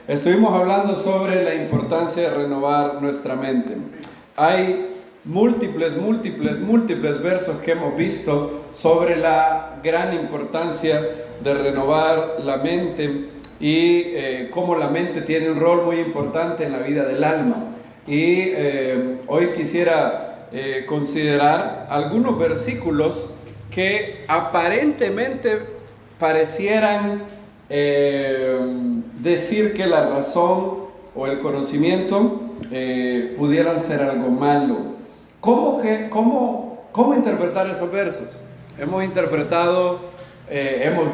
Estuvimos hablando sobre la importancia de renovar nuestra mente. Hay múltiples versos que hemos visto sobre la gran importancia de renovar la mente y cómo la mente tiene un rol muy importante en la vida del alma. Y hoy quisiera considerar algunos versículos que aparentemente parecieran decir que la razón o el conocimiento pudieran ser algo malo. ¿Cómo interpretar esos versos? Hemos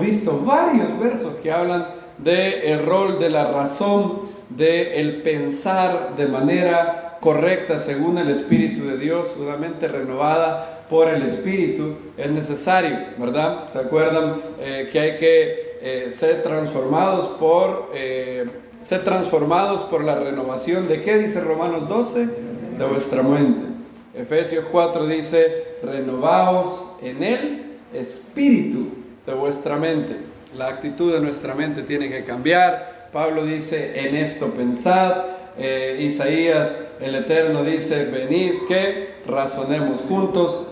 visto varios versos que hablan del rol de la razón, del pensar de manera correcta según el Espíritu de Dios, una mente renovada por el Espíritu es necesario, ¿verdad? ¿Se acuerdan que hay que ser transformados por la renovación de qué dice Romanos 12? De vuestra mente. Efesios 4 dice, renovaos en el espíritu de vuestra mente. La actitud de nuestra mente tiene que cambiar. Pablo dice, en esto pensad. Isaías, el Eterno, dice, venid que razonemos juntos.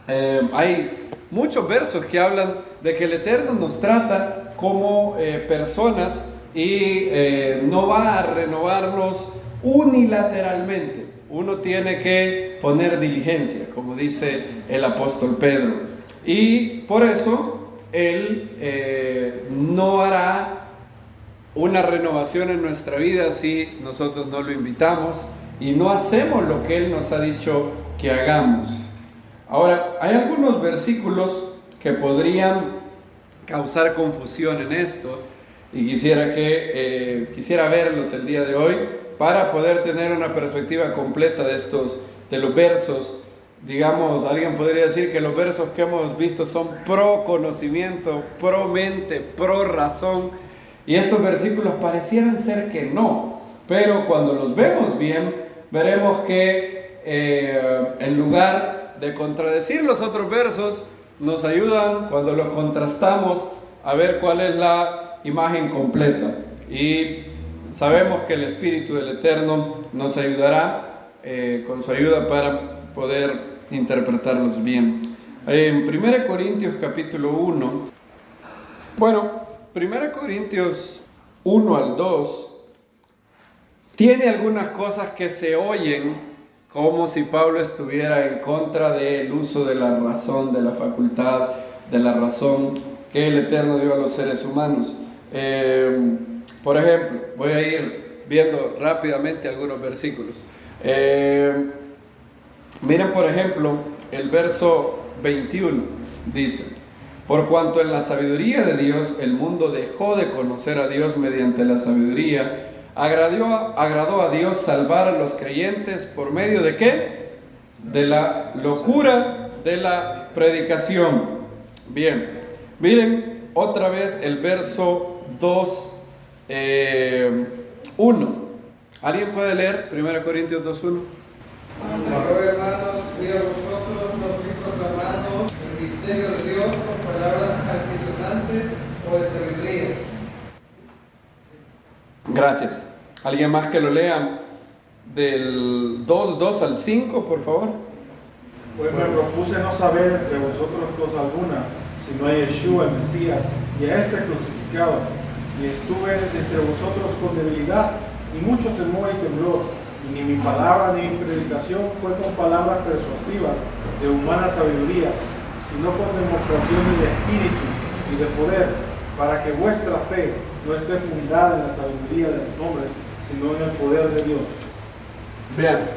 Hay muchos versos que hablan de que el Eterno nos trata como personas y no va a renovarnos unilateralmente. Uno tiene que poner diligencia, como dice el apóstol Pedro. Y por eso Él no hará una renovación en nuestra vida si nosotros no lo invitamos y no hacemos lo que Él nos ha dicho que hagamos. Ahora, hay algunos versículos que podrían causar confusión en esto y quisiera verlos el día de hoy para poder tener una perspectiva completa de los versos. Digamos, alguien podría decir que los versos que hemos visto son pro conocimiento, pro mente, pro razón, y estos versículos parecieran ser que no, pero cuando los vemos bien, veremos que en lugar de contradecir los otros versos, nos ayudan cuando los contrastamos a ver cuál es la imagen completa. Y sabemos que el Espíritu del Eterno nos ayudará con su ayuda para poder interpretarlos bien. En 1 Corintios capítulo 1, 1 Corintios 1 al 2 tiene algunas cosas que se oyen como si Pablo estuviera en contra del uso de la razón, de la facultad, de la razón que el Eterno dio a los seres humanos. Por ejemplo, voy a ir viendo rápidamente algunos versículos. Miren, por ejemplo, el verso 21 dice, por cuanto en la sabiduría de Dios el mundo dejó de conocer a Dios mediante la sabiduría, agradó a Dios salvar a los creyentes por medio de ¿qué? De la locura de la predicación. Bien, miren otra vez el verso 2, 1. ¿Alguien puede leer 1 Corintios 2, 1? Hermanos, y a vosotros no fui proclamando el misterio de Dios con palabras altisonantes o de sabiduría. Gracias. ¿Alguien más que lo lea del 2 al 5, por favor? Pues me propuse no saber entre vosotros cosa alguna, sino a Yeshua, el Mesías, y a este crucificado. Y estuve entre vosotros con debilidad y mucho temor y temblor. Y ni mi palabra ni mi predicación fue con palabras persuasivas de humana sabiduría, sino con demostración del Espíritu y de poder, para que vuestra fe no esté fundada en la sabiduría de los hombres, sino en el poder de Dios. Vean,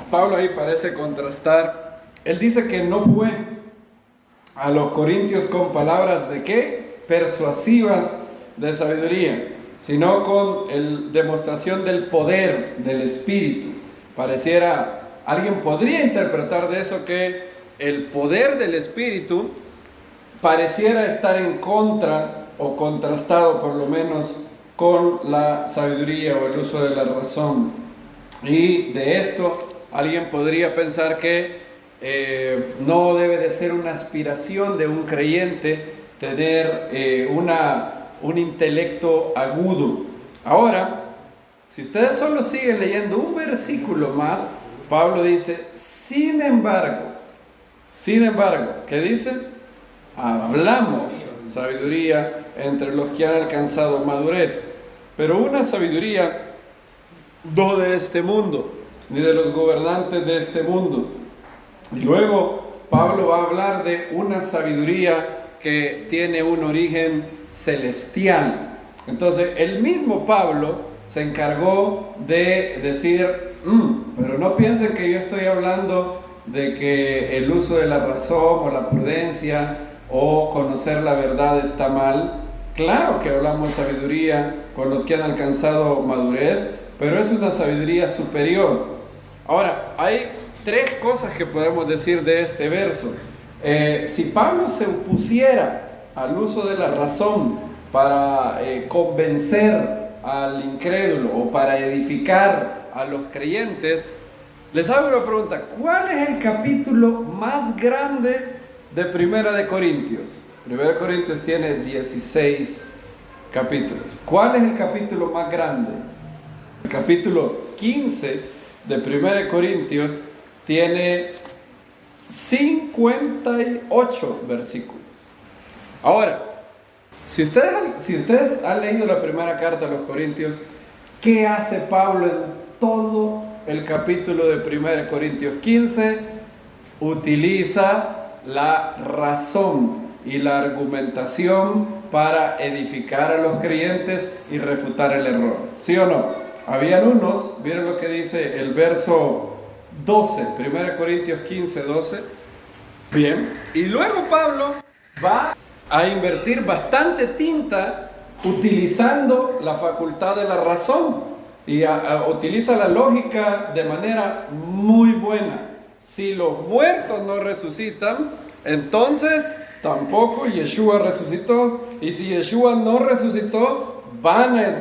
Pablo ahí parece contrastar. Él dice que no fue a los corintios con palabras de ¿qué? Persuasivas de sabiduría, sino con demostración del poder del Espíritu. Alguien podría interpretar de eso que el poder del Espíritu pareciera estar en contra o contrastado por lo menos con la sabiduría o el uso de la razón. Y de esto alguien podría pensar que no debe de ser una aspiración de un creyente tener un intelecto agudo, Ahora, si ustedes solo siguen leyendo un versículo más, Pablo dice, sin embargo, ¿qué dice? Hablamos sabiduría entre los que han alcanzado madurez, pero una sabiduría no de este mundo, ni de los gobernantes de este mundo. Y luego Pablo va a hablar de una sabiduría que tiene un origen celestial. Entonces, el mismo Pablo se encargó de decir, pero no piensen que yo estoy hablando de que el uso de la razón o la prudencia o conocer la verdad está mal. Claro que hablamos sabiduría con los que han alcanzado madurez, pero es una sabiduría superior. Ahora, hay tres cosas que podemos decir de este verso. Si Pablo se opusiera al uso de la razón para convencer al incrédulo o para edificar a los creyentes, les hago una pregunta: ¿cuál es el capítulo más grande de Primera de Corintios? Primera de Corintios tiene 16 capítulos. ¿Cuál es el capítulo más grande? El capítulo 15 de Primera de Corintios tiene 58 versículos. Ahora, si ustedes han leído la primera carta a los Corintios, ¿qué hace Pablo en todo el capítulo de 1 Corintios 15? Utiliza la razón y la argumentación para edificar a los creyentes y refutar el error. ¿Sí o no? Habían unos, miren lo que dice el verso 12, 1 Corintios 15, 12. Bien, y luego Pablo va a invertir bastante tinta utilizando la facultad de la razón y utiliza la lógica de manera muy buena. Si los muertos no resucitan, entonces tampoco Yeshua resucitó, y si Yeshua no resucitó, vana es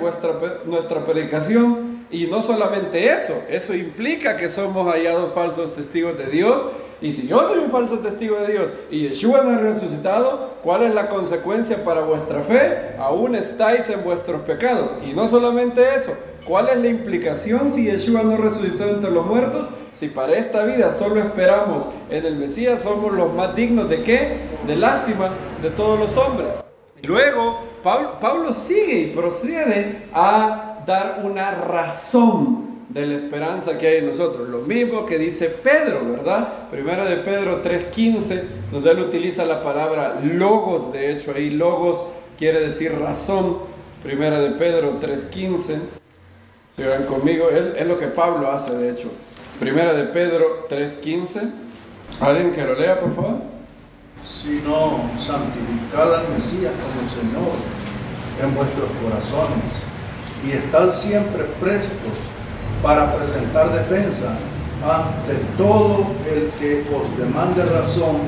nuestra predicación. Y no solamente eso implica que somos hallados falsos testigos de Dios. Y si yo soy un falso testigo de Dios y Yeshua no ha resucitado, ¿cuál es la consecuencia para vuestra fe? Aún estáis en vuestros pecados. Y no solamente eso, ¿cuál es la implicación si Yeshua no resucitó entre los muertos? Si para esta vida solo esperamos en el Mesías, somos los más dignos ¿de qué? De lástima de todos los hombres. Y luego Pablo sigue y procede a dar una razón de la esperanza que hay en nosotros. Lo mismo que dice Pedro, ¿verdad? Primera de Pedro 3:15, donde él utiliza la palabra logos. De hecho, ahí logos quiere decir razón. Primera de Pedro 3:15. Si van conmigo, es lo que Pablo hace, de hecho. Primera de Pedro 3:15. ¿Alguien que lo lea, por favor? Sino santificad al Mesías como Señor en vuestros corazones y estad siempre prestos para presentar defensa ante todo el que os demande razón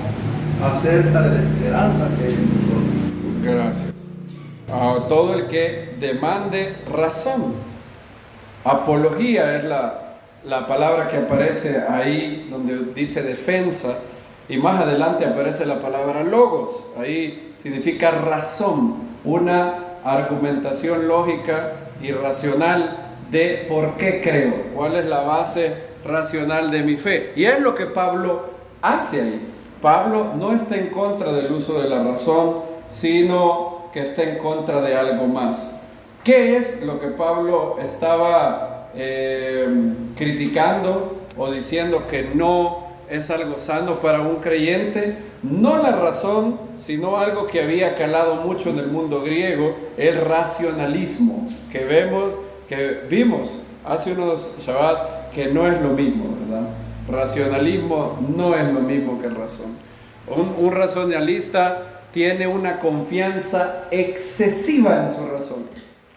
acerca de la esperanza que hay en nosotros. Gracias. A todo el que demande razón. Apología es la palabra que aparece ahí donde dice defensa, y más adelante aparece la palabra logos. Ahí significa razón, una argumentación lógica y racional de por qué creo, cuál es la base racional de mi fe. Y es lo que Pablo hace ahí. Pablo no está en contra del uso de la razón, sino que está en contra de algo más. ¿Qué es lo que Pablo estaba criticando o diciendo que no es algo sano para un creyente? No la razón, sino algo que había calado mucho en el mundo griego, el racionalismo, que vimos hace unos Shabbat que no es lo mismo, ¿verdad? Racionalismo no es lo mismo que razón. Un racionalista tiene una confianza excesiva en su razón.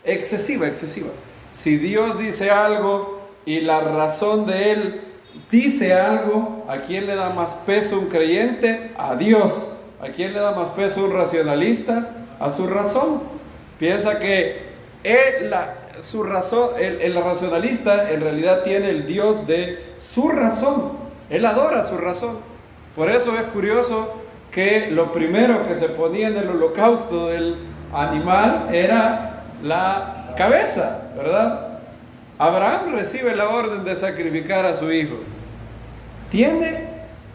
Excesiva. Si Dios dice algo y la razón de él dice algo, ¿a quién le da más peso un creyente? A Dios. ¿A quién le da más peso un racionalista? A su razón. Piensa que el racionalista en realidad tiene el Dios de su razón. Él adora su razón. Por eso es curioso que lo primero que se ponía en el holocausto del animal era la cabeza, ¿verdad? Abraham recibe la orden de sacrificar a su hijo.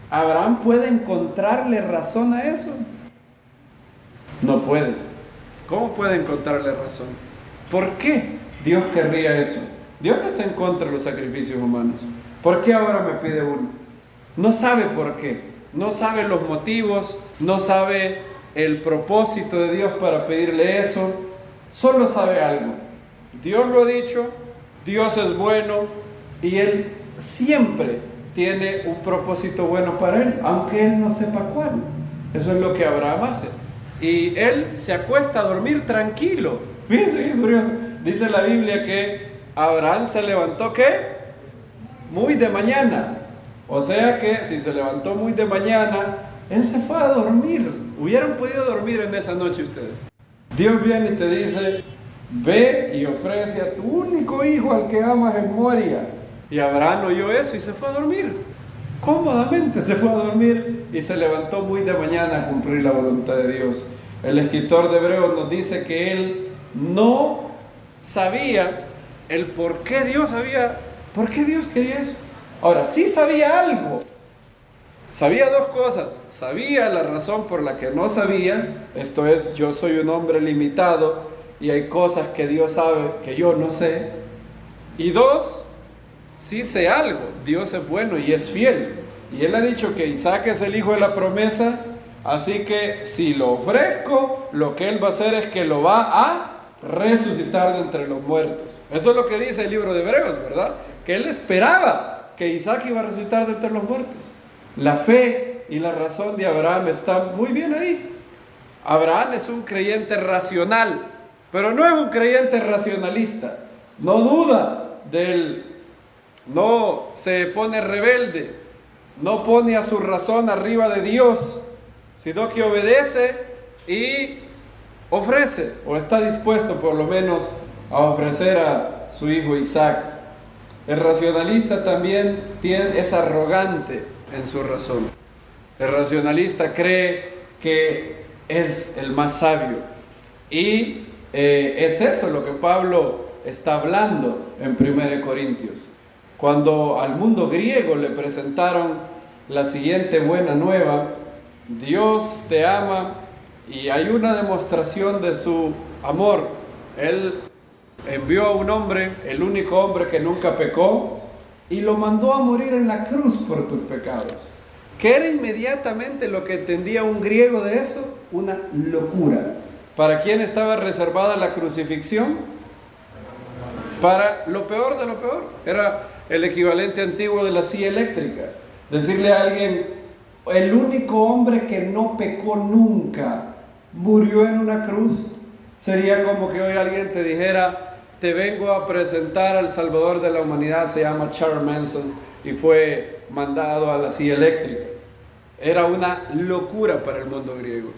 ¿Abraham puede encontrarle razón a eso? No puede. ¿Cómo puede encontrarle razón? ¿Por qué Dios querría eso? Dios está en contra de los sacrificios humanos. ¿Por qué ahora me pide uno? No sabe por qué. No sabe los motivos. No sabe el propósito de Dios para pedirle eso. Solo sabe algo. Dios lo ha dicho. Dios es bueno. Y Él siempre tiene un propósito bueno para Él, aunque Él no sepa cuál. Eso es lo que Abraham hace. Y Él se acuesta a dormir tranquilo. Fíjense qué curioso. Dice la Biblia que Abraham se levantó, ¿qué? Muy de mañana. O sea que si se levantó muy de mañana, él se fue a dormir. Hubieran podido dormir en esa noche ustedes. Dios viene y te dice, ve y ofrece a tu único hijo al que amas en Moria. Y Abraham oyó eso y se fue a dormir. Cómodamente se fue a dormir y se levantó muy de mañana a cumplir la voluntad de Dios. El escritor de Hebreos nos dice que él no sabía el por qué Dios quería eso. Ahora, sí sabía algo. Sabía dos cosas. Sabía la razón por la que no sabía. Esto es, yo soy un hombre limitado y hay cosas que Dios sabe que yo no sé. Y dos, sí sé algo. Dios es bueno y es fiel. Y Él ha dicho que Isaac es el hijo de la promesa. Así que si lo ofrezco, lo que Él va a hacer es que lo va a resucitar de entre los muertos. Eso es lo que dice el libro de Hebreos, ¿verdad? Que Él esperaba que Isaac iba a resucitar de entre los muertos. La fe y la razón de Abraham están muy bien ahí. Abraham es un creyente racional, pero no es un creyente racionalista. No duda no se pone rebelde, no pone a su razón arriba de Dios, sino que obedece y ofrece, o está dispuesto por lo menos a ofrecer a su hijo Isaac. El racionalista también es arrogante en su razón. El racionalista cree que es el más sabio. Y es eso lo que Pablo está hablando en 1 Corintios. Cuando al mundo griego le presentaron la siguiente buena nueva: Dios te ama, y hay una demostración de su amor. Él envió a un hombre, el único hombre que nunca pecó, y lo mandó a morir en la cruz por tus pecados. ¿Qué era inmediatamente lo que entendía un griego de eso? Una locura. ¿Para quién estaba reservada la crucifixión? Para lo peor de lo peor. Era el equivalente antiguo de la silla eléctrica. Decirle a alguien, el único hombre que no pecó nunca murió en una cruz, sería como que hoy alguien te dijera, te vengo a presentar al Salvador de la humanidad, se llama Charles Manson y fue mandado a la silla eléctrica. Era una locura para el mundo griego.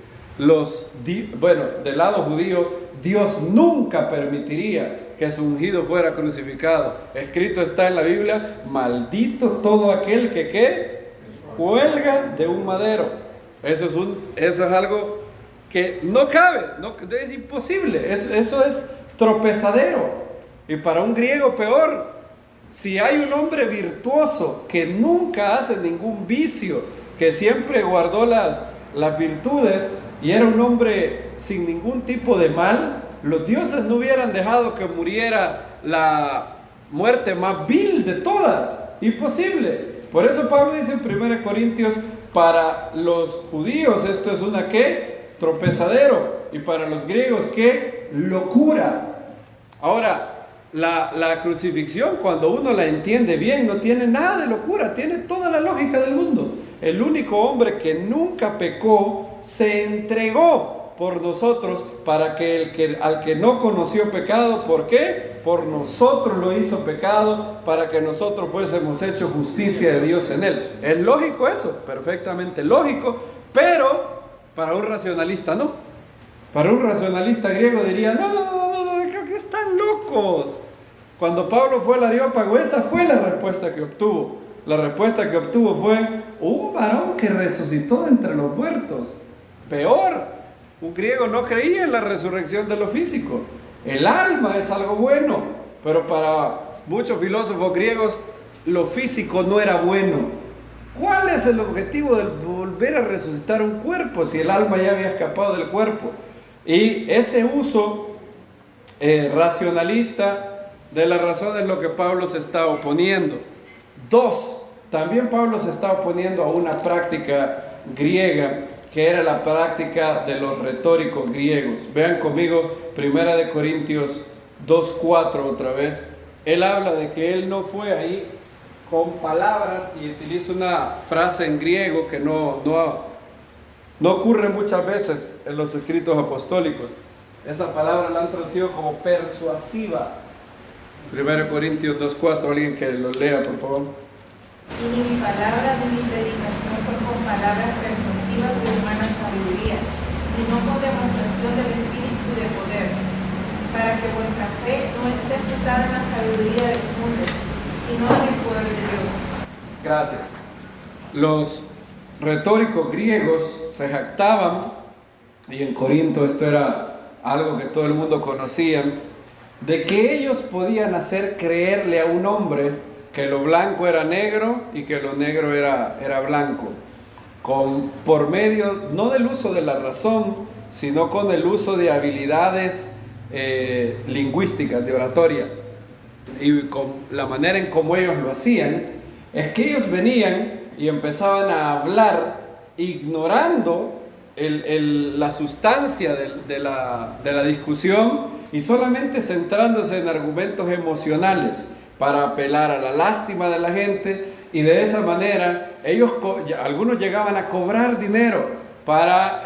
Del lado judío, Dios nunca permitiría que su ungido fuera crucificado. Escrito está en la Biblia, maldito todo aquel que cuelga de un madero. Eso es algo que no cabe, es imposible, eso es tropezadero. Y para un griego peor. Si hay un hombre virtuoso que nunca hace ningún vicio, que siempre guardó las virtudes y era un hombre sin ningún tipo de mal, los dioses no hubieran dejado que muriera la muerte más vil de todas. Imposible. Por eso Pablo dice en 1 Corintios, para los judíos esto es una tropezadero, y para los griegos locura. Ahora, la crucifixión, cuando uno la entiende bien, no tiene nada de locura, tiene toda la lógica del mundo. El único hombre que nunca pecó se entregó por nosotros para que al que no conoció pecado, ¿por qué? Por nosotros lo hizo pecado, para que nosotros fuésemos hechos justicia de Dios en él. Es lógico eso, perfectamente lógico, pero para un racionalista no. Para un racionalista griego diría, no, que están locos. Cuando Pablo fue al Areópago, esa fue la respuesta que obtuvo. La respuesta que obtuvo fue un varón que resucitó de entre los muertos. Peor, un griego no creía en la resurrección de lo físico. El alma es algo bueno, pero para muchos filósofos griegos lo físico no era bueno. ¿Cuál es el objetivo de volver a resucitar un cuerpo si el alma ya había escapado del cuerpo? Y ese uso racionalista de la razón es lo que Pablo se está oponiendo. Dos, también Pablo se está oponiendo a una práctica griega que era la práctica de los retóricos griegos. Vean conmigo 1 Corintios 2:4 otra vez. Él habla de que él no fue ahí con palabras y utiliza una frase en griego que no ocurre muchas veces en los escritos apostólicos. Esa palabra la han traducido como persuasiva. 1 Corintios 2:4, alguien que lo lea, por favor. Y ni mi palabra ni mi predicación fue con palabras persuasivas de humana sabiduría, sino con demostración del Espíritu y de poder, para que vuestra fe no esté fundada en la sabiduría del mundo, sino en el poder de Dios. Gracias. Los retóricos griegos se jactaban, y en Corinto esto era algo que todo el mundo conocía, de que ellos podían hacer creerle a un hombre que lo blanco era negro y que lo negro era blanco, por medio no del uso de la razón, sino con el uso de habilidades lingüísticas, de oratoria. Y con la manera en cómo ellos lo hacían, es que ellos venían y empezaban a hablar ignorando la sustancia de la discusión y solamente centrándose en argumentos emocionales para apelar a la lástima de la gente, y de esa manera algunos llegaban a cobrar dinero para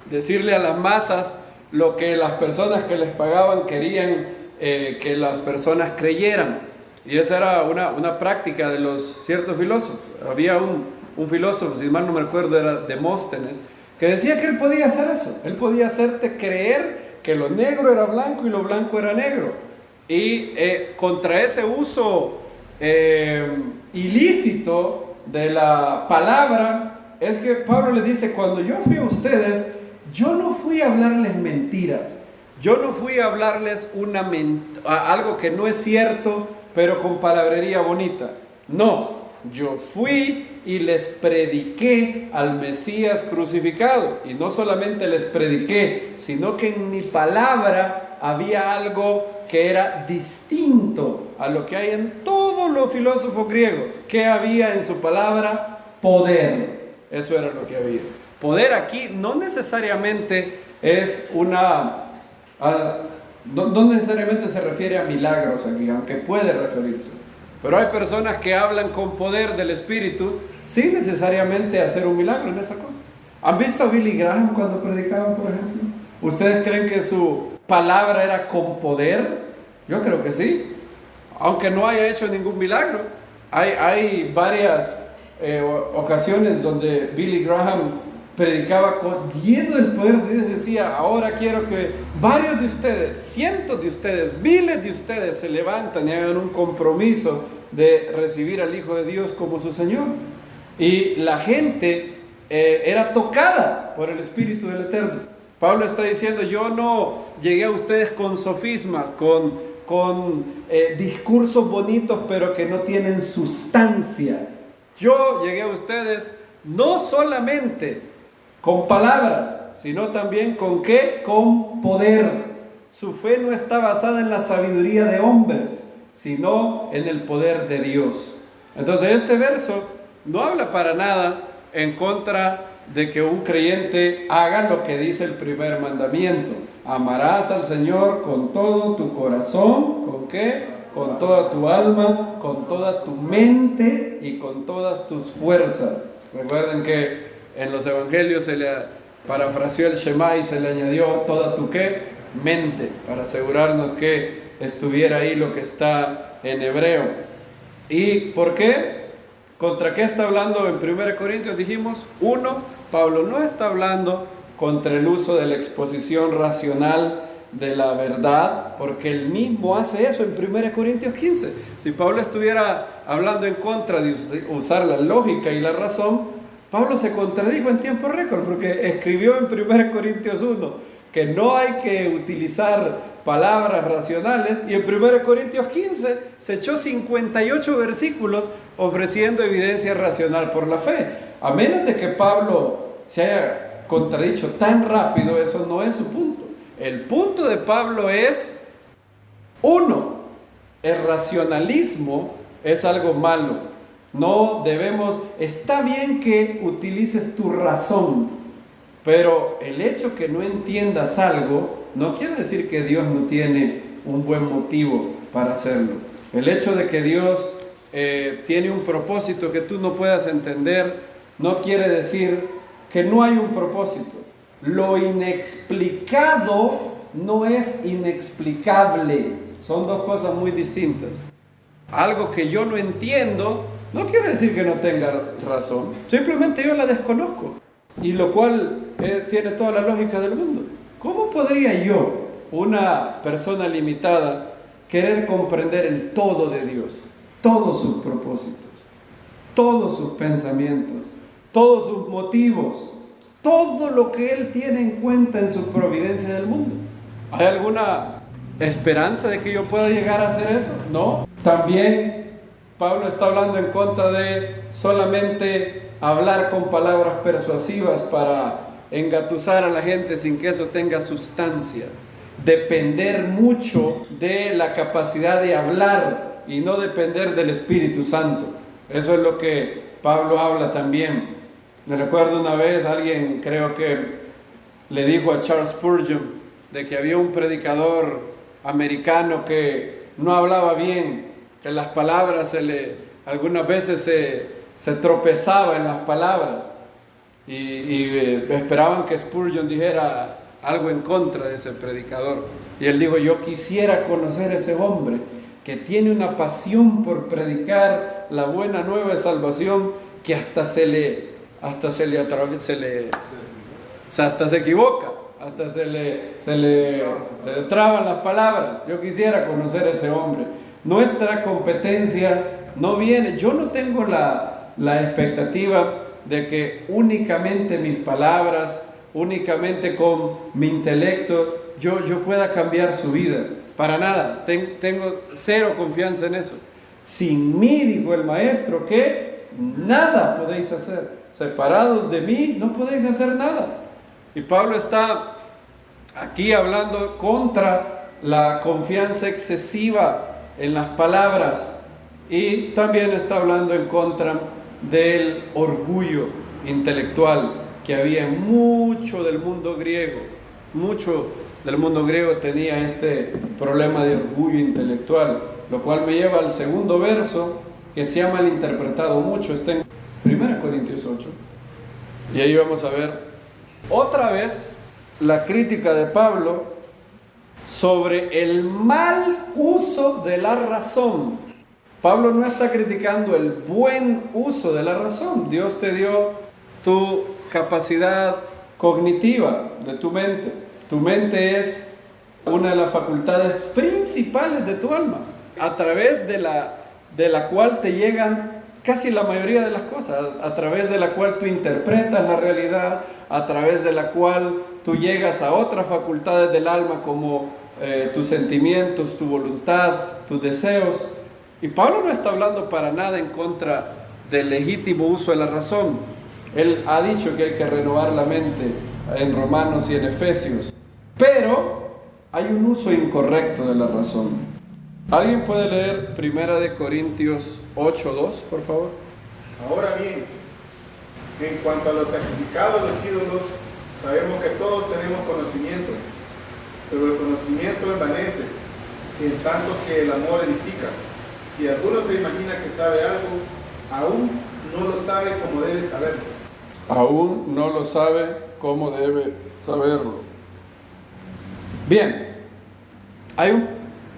decirle a las masas lo que las personas que les pagaban querían que las personas creyeran. Y esa era una práctica de los ciertos filósofos. Había un filósofo, si mal no me acuerdo, era Demóstenes, que decía que él podía hacer eso. Él podía hacerte creer que lo negro era blanco y lo blanco era negro. Y contra ese uso ilícito de la palabra, es que Pablo le dice: cuando yo fui a ustedes, yo no fui a hablarles mentiras. Yo no fui a hablarles algo que no es cierto, pero con palabrería bonita. No, yo fui y les prediqué al Mesías crucificado. Y no solamente les prediqué, sino que en mi palabra había algo que era distinto a lo que hay en todos los filósofos griegos. ¿Qué había en su palabra? Poder. Eso era lo que había. Poder aquí no necesariamente es no necesariamente se refiere a milagros aquí, aunque puede referirse. Pero hay personas que hablan con poder del Espíritu sin necesariamente hacer un milagro en esa cosa. ¿Han visto a Billy Graham cuando predicaba, por ejemplo? ¿Ustedes creen que su palabra era con poder? Yo creo que sí, aunque no haya hecho ningún milagro. Hay varias ocasiones donde Billy Graham predicaba lleno del poder de Dios. Decía: ahora quiero que varios de ustedes, cientos de ustedes, miles de ustedes se levantan y hagan un compromiso de recibir al Hijo de Dios como su Señor. Y la gente era tocada por el Espíritu del Eterno. Pablo está diciendo: yo no llegué a ustedes con sofismas, con discursos bonitos pero que no tienen sustancia. Yo llegué a ustedes no solamente con palabras, sino también ¿con qué? Con poder. Su fe no está basada en la sabiduría de hombres, sino en el poder de Dios. Entonces este verso no habla para nada en contra de que un creyente haga lo que dice el primer mandamiento: amarás al Señor con todo tu corazón. ¿Con qué? Con toda tu alma, con toda tu mente y con todas tus fuerzas. Recuerden que en los evangelios se le parafraseó el Shema y se le añadió toda tu ¿qué? Mente, para asegurarnos que estuviera ahí lo que está en hebreo. ¿Y por qué? ¿Contra qué está hablando en 1 Corintios? Dijimos, Pablo no está hablando contra el uso de la exposición racional de la verdad, porque él mismo hace eso en 1 Corintios 15. Si Pablo estuviera hablando en contra de usar la lógica y la razón, Pablo se contradijo en tiempo récord, porque escribió en 1 Corintios 1 que no hay que utilizar palabras racionales, y en 1 Corintios 15 se echó 58 versículos ofreciendo evidencia racional por la fe. A menos de que Pablo se haya contradicho tan rápido, eso no es su punto. El punto de Pablo es, uno, el racionalismo es algo malo. No debemos, está bien que utilices tu razón, pero el hecho que no entiendas algo no quiere decir que Dios no tiene un buen motivo para hacerlo. El hecho de que Dios tiene un propósito que tú no puedas entender no quiere decir que no hay un propósito. Lo inexplicado no es inexplicable. Son dos cosas muy distintas. Algo que yo no entiendo no quiere decir que no tenga razón. Simplemente yo la desconozco. Y lo cual tiene toda la lógica del mundo. ¿Cómo podría yo, una persona limitada, querer comprender el todo de Dios? Todos sus propósitos, todos sus pensamientos, todos sus motivos, todo lo que Él tiene en cuenta en su providencia del mundo. ¿Hay alguna esperanza de que yo pueda llegar a hacer eso? No. También Pablo está hablando en contra de solamente hablar con palabras persuasivas para engatusar a la gente sin que eso tenga sustancia. Depender mucho de la capacidad de hablar y no depender del Espíritu Santo. Eso es lo que Pablo habla también. Me recuerdo una vez alguien, creo que le dijo a Charles Spurgeon de que había un predicador americano que no hablaba bien, que las palabras algunas veces se tropezaba en las palabras y esperaban que Spurgeon dijera algo en contra de ese predicador. Y él dijo, yo quisiera conocer a ese hombre que tiene una pasión por predicar la buena nueva de salvación, que hasta se equivoca, hasta se le traban las palabras. Yo quisiera conocer a ese hombre. Nuestra competencia no viene, yo no tengo la expectativa de que únicamente mis palabras, únicamente con mi intelecto, yo pueda cambiar su vida. Para nada, tengo cero confianza en eso. Sin mí, dijo el maestro, que nada podéis hacer. Separados de mí, no podéis hacer nada. Y Pablo está aquí hablando contra la confianza excesiva en las palabras, y también está hablando en contra del orgullo intelectual que había en mucho del mundo griego. Mucho del mundo griego tenía este problema de orgullo intelectual, lo cual me lleva al segundo verso que se ha malinterpretado mucho. Está en 1 Corintios 8, y ahí vamos a ver otra vez la crítica de Pablo sobre el mal uso de la razón. Pablo no está criticando el buen uso de la razón. Dios te dio tu capacidad cognitiva de tu mente. Tu mente es una de las facultades principales de tu alma, a través de la cual te llegan casi la mayoría de las cosas, a través de la cual tú interpretas la realidad, a través de la cual tú llegas a otras facultades del alma como tus sentimientos, tu voluntad, tus deseos. Y Pablo no está hablando para nada en contra del legítimo uso de la razón. Él ha dicho que hay que renovar la mente en Romanos y en Efesios, pero hay un uso incorrecto de la razón. ¿Alguien puede leer 1 Corintios 8:2, por favor? Ahora bien, en cuanto a los sacrificados los ídolos, sabemos que todos tenemos conocimiento, pero el conocimiento envanece, en tanto que el amor edifica. Si alguno se imagina que sabe algo, aún no lo sabe como debe saberlo. Aún no lo sabe como debe saberlo. Bien, hay un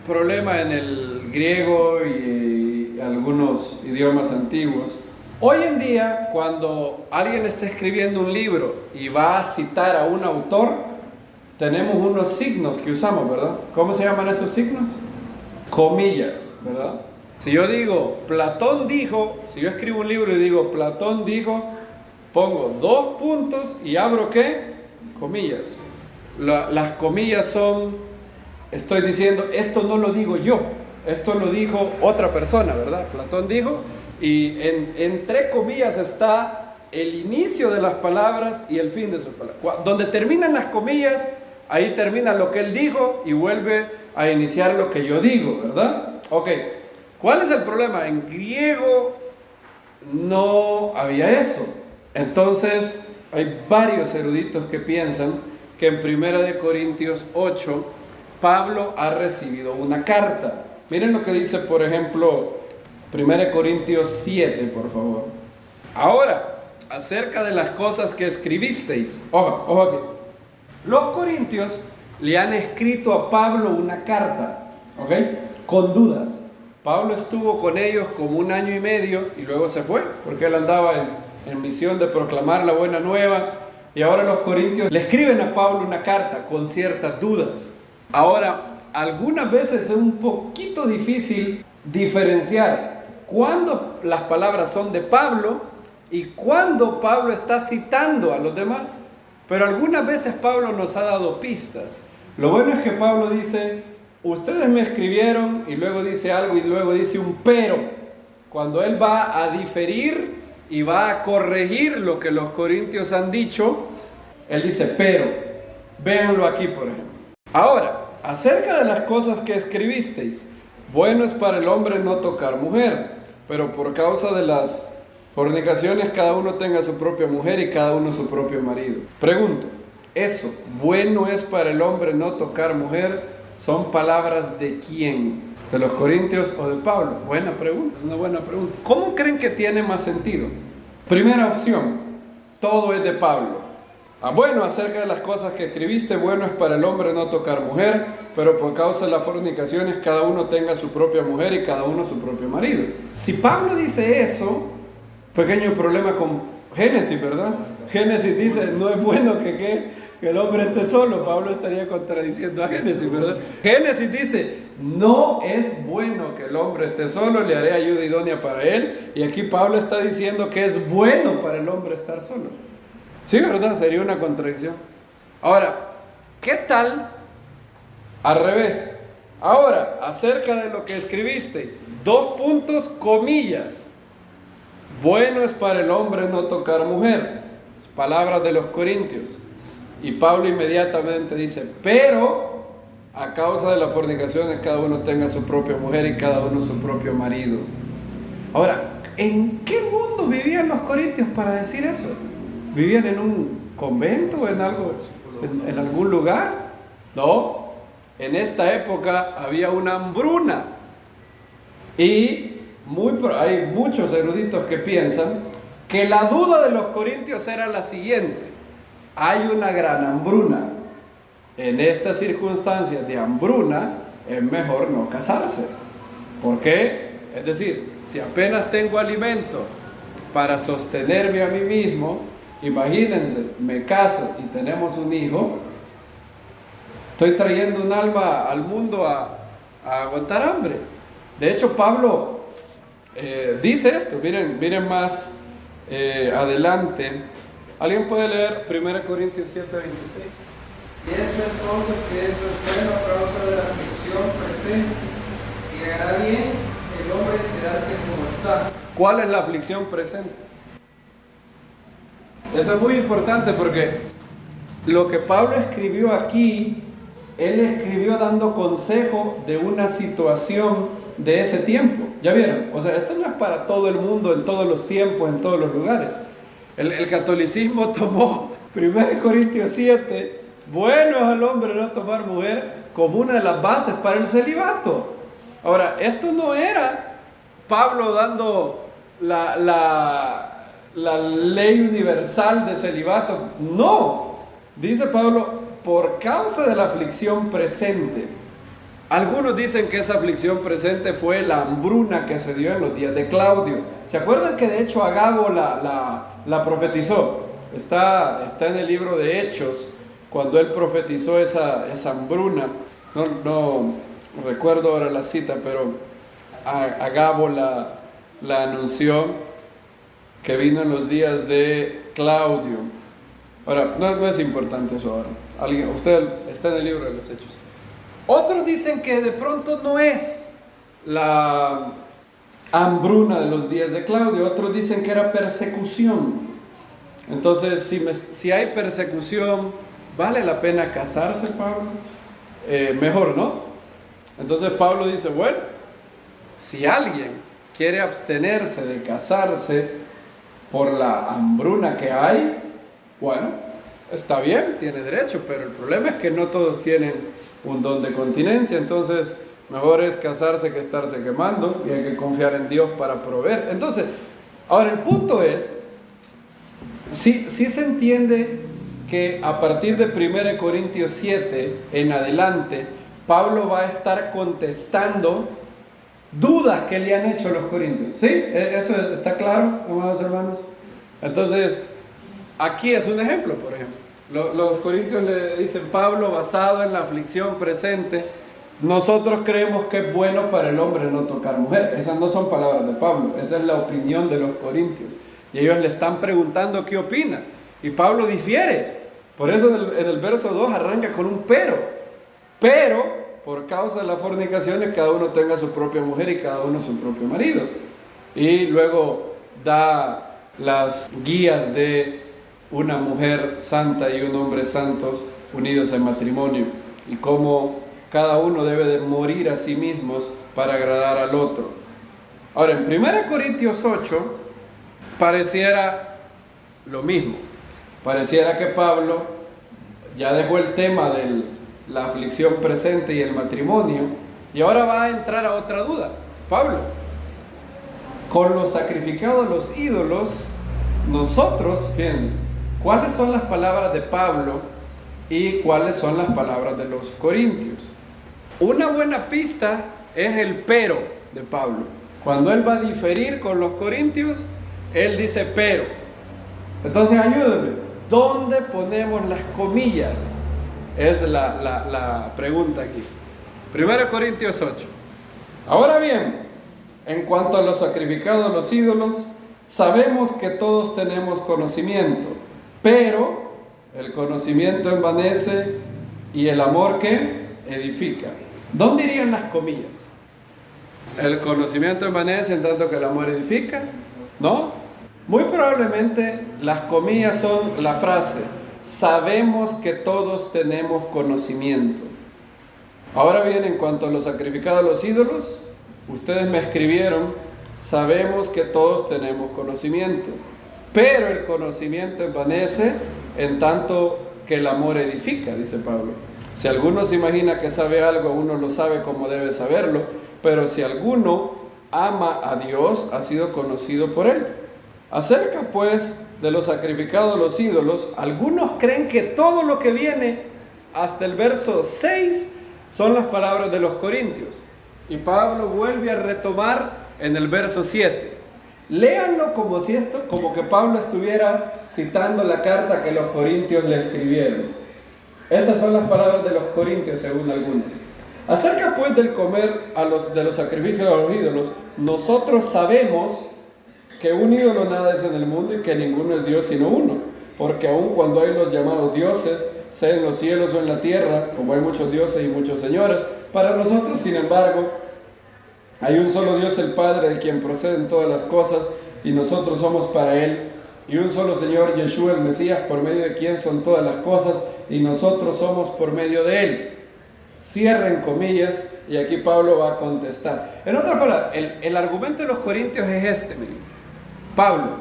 problema en el griego y algunos idiomas antiguos. Hoy en día, cuando alguien está escribiendo un libro y va a citar a un autor, tenemos unos signos que usamos, ¿verdad? ¿Cómo se llaman esos signos? Comillas, ¿verdad? Si yo digo, Platón dijo, si yo escribo un libro y digo, Platón dijo, pongo 2 puntos y abro, ¿qué? Comillas. Las comillas son estoy diciendo, esto no lo digo yo, esto lo dijo otra persona, ¿verdad? Platón dijo, y entre comillas está el inicio de las palabras y el fin de sus palabras. Donde terminan las comillas, ahí termina lo que él dijo y vuelve a iniciar lo que yo digo, ¿verdad? Ok, ¿cuál es el problema? En griego no había eso. Entonces, hay varios eruditos que piensan que en 1 Corintios 8, Pablo ha recibido una carta. Miren lo que dice, por ejemplo, 1 Corintios 7, por favor. Ahora, acerca de las cosas que escribisteis. Ojo aquí. Los corintios le han escrito a Pablo una carta, ¿ok? Con dudas. Pablo estuvo con ellos como 1 año y medio y luego se fue, porque él andaba en misión de proclamar la buena nueva. Y ahora los corintios le escriben a Pablo una carta con ciertas dudas. Ahora, algunas veces es un poquito difícil diferenciar cuándo las palabras son de Pablo y cuándo Pablo está citando a los demás. Pero algunas veces Pablo nos ha dado pistas. Lo bueno es que Pablo dice, ustedes me escribieron, y luego dice algo y luego dice un pero. Cuando él va a diferir y va a corregir lo que los corintios han dicho, él dice pero. Véanlo aquí, por ejemplo. Ahora, acerca de las cosas que escribisteis, bueno es para el hombre no tocar mujer, pero por causa de las fornicaciones cada uno tenga su propia mujer y cada uno su propio marido. Pregunto, ¿eso, bueno es para el hombre no tocar mujer, son palabras de quién? ¿De los corintios o de Pablo? Buena pregunta, es una buena pregunta. ¿Cómo creen que tiene más sentido? Primera opción, todo es de Pablo. Bueno, acerca de las cosas que escribiste, bueno es para el hombre no tocar mujer, pero por causa de las fornicaciones cada uno tenga su propia mujer y cada uno su propio marido. Si Pablo dice eso, pequeño problema con Génesis, ¿verdad? Génesis dice, no es bueno que el hombre esté solo. Pablo estaría contradiciendo a Génesis, ¿verdad? Génesis dice, no es bueno que el hombre esté solo, le haré ayuda idónea para él. Y aquí Pablo está diciendo que es bueno para el hombre estar solo. Sí, ¿verdad? Sería una contradicción. Ahora, ¿qué tal al revés? Ahora, acerca de lo que escribisteis, 2 puntos, comillas. Bueno es para el hombre no tocar mujer. Palabras de los corintios. Y Pablo inmediatamente dice, pero a causa de las fornicaciones cada uno tenga su propia mujer y cada uno su propio marido. Ahora, ¿en qué mundo vivían los corintios para decir eso? ¿Vivían en un convento, en algún lugar? No, en esta época había una hambruna. Y hay muchos eruditos que piensan que la duda de los corintios era la siguiente: hay una gran hambruna. En estas circunstancias de hambruna es mejor no casarse. ¿Por qué? Es decir, si apenas tengo alimento para sostenerme a mí mismo, imagínense, me caso y tenemos un hijo, estoy trayendo un alma al mundo a aguantar hambre. De hecho, Pablo dice esto, miren más adelante. ¿Alguien puede leer 1 Corintios 7:26? Pienso entonces que esto es bueno a causa de la aflicción presente, y hará bien el hombre quedarse como está. ¿Cuál es la aflicción presente? Eso es muy importante porque lo que Pablo escribió aquí, él escribió dando consejo de una situación de ese tiempo. ¿Ya vieron? O sea, esto no es para todo el mundo, en todos los tiempos, en todos los lugares. El catolicismo tomó 1 Corintios 7, bueno es al hombre no tomar mujer, como una de las bases para el celibato. Ahora, esto no era Pablo dando la ley universal de celibato. No, dice Pablo, por causa de la aflicción presente. Algunos dicen que esa aflicción presente fue la hambruna que se dio en los días de Claudio. ¿Se acuerdan que de hecho Agabo la profetizó? Está en el libro de Hechos, cuando él profetizó esa hambruna. No recuerdo ahora la cita, pero Agabo la anunció, que vino en los días de Claudio. Ahora, no es importante eso ahora. Usted está en el libro de los Hechos. Otros dicen que de pronto no es la hambruna de los días de Claudio, otros dicen que era persecución. Entonces, si hay persecución, ¿vale la pena casarse, Pablo? Mejor no. Entonces Pablo dice, bueno, si alguien quiere abstenerse de casarse por la hambruna que hay, bueno, está bien, tiene derecho, pero el problema es que no todos tienen un don de continencia, entonces mejor es casarse que estarse quemando y hay que confiar en Dios para proveer. Entonces, ahora el punto es, sí se entiende que a partir de 1 Corintios 7 en adelante, Pablo va a estar contestando dudas que le han hecho los corintios. ¿Sí? ¿Eso está claro, amados hermanos? Entonces, aquí es un ejemplo, por ejemplo. Los corintios le dicen, Pablo, basado en la aflicción presente, nosotros creemos que es bueno para el hombre no tocar mujer. Esas no son palabras de Pablo, esa es la opinión de los corintios. Y ellos le están preguntando qué opina. Y Pablo difiere. Por eso en el verso 2 arranca con un pero. Pero, por causa de las fornicaciones, cada uno tenga su propia mujer y cada uno su propio marido. Y luego da las guías de una mujer santa y un hombre santos unidos en matrimonio. Y cómo cada uno debe de morir a sí mismos para agradar al otro. Ahora, en 1 Corintios 8, pareciera lo mismo. Pareciera que Pablo ya dejó el tema de la aflicción presente y el matrimonio y ahora va a entrar a otra duda. Pablo, con los sacrificados los ídolos, nosotros, fíjense, ¿cuáles son las palabras de Pablo y cuáles son las palabras de los corintios? Una buena pista es el pero de Pablo. Cuando él va a diferir con los corintios, él dice pero. Entonces ayúdenme, ¿dónde ponemos las comillas? Es la pregunta aquí. 1 Corintios 8. Ahora bien, en cuanto a los sacrificados a los ídolos, sabemos que todos tenemos conocimiento, pero el conocimiento envanece y el amor que edifica. ¿Dónde irían las comillas? El conocimiento envanece en tanto que el amor edifica, ¿no? Muy probablemente las comillas son la frase, sabemos que todos tenemos conocimiento. Ahora bien, en cuanto a los sacrificados a los ídolos, ustedes me escribieron, sabemos que todos tenemos conocimiento, pero el conocimiento envanece en tanto que el amor edifica, dice Pablo. Si alguno se imagina que sabe algo, uno lo sabe como debe saberlo, pero si alguno ama a Dios, ha sido conocido por él. Acerca pues de los sacrificados a los ídolos, algunos creen que todo lo que viene hasta el verso 6 son las palabras de los corintios. Y Pablo vuelve a retomar en el verso 7. Léanlo como que Pablo estuviera citando la carta que los corintios le escribieron. Estas son las palabras de los corintios según algunos. Acerca pues del comer de los sacrificios a los ídolos, nosotros sabemos que un ídolo nada es en el mundo y que ninguno es Dios sino uno, porque aun cuando hay los llamados dioses, sea en los cielos o en la tierra, como hay muchos dioses y muchos señores, para nosotros, sin embargo, hay un solo Dios, el Padre, de quien proceden todas las cosas, y nosotros somos para Él, y un solo Señor, Yeshua el Mesías, por medio de quien son todas las cosas, y nosotros somos por medio de Él. Cierren comillas, y aquí Pablo va a contestar. En otras palabras, el argumento de los corintios es este, miren. Pablo,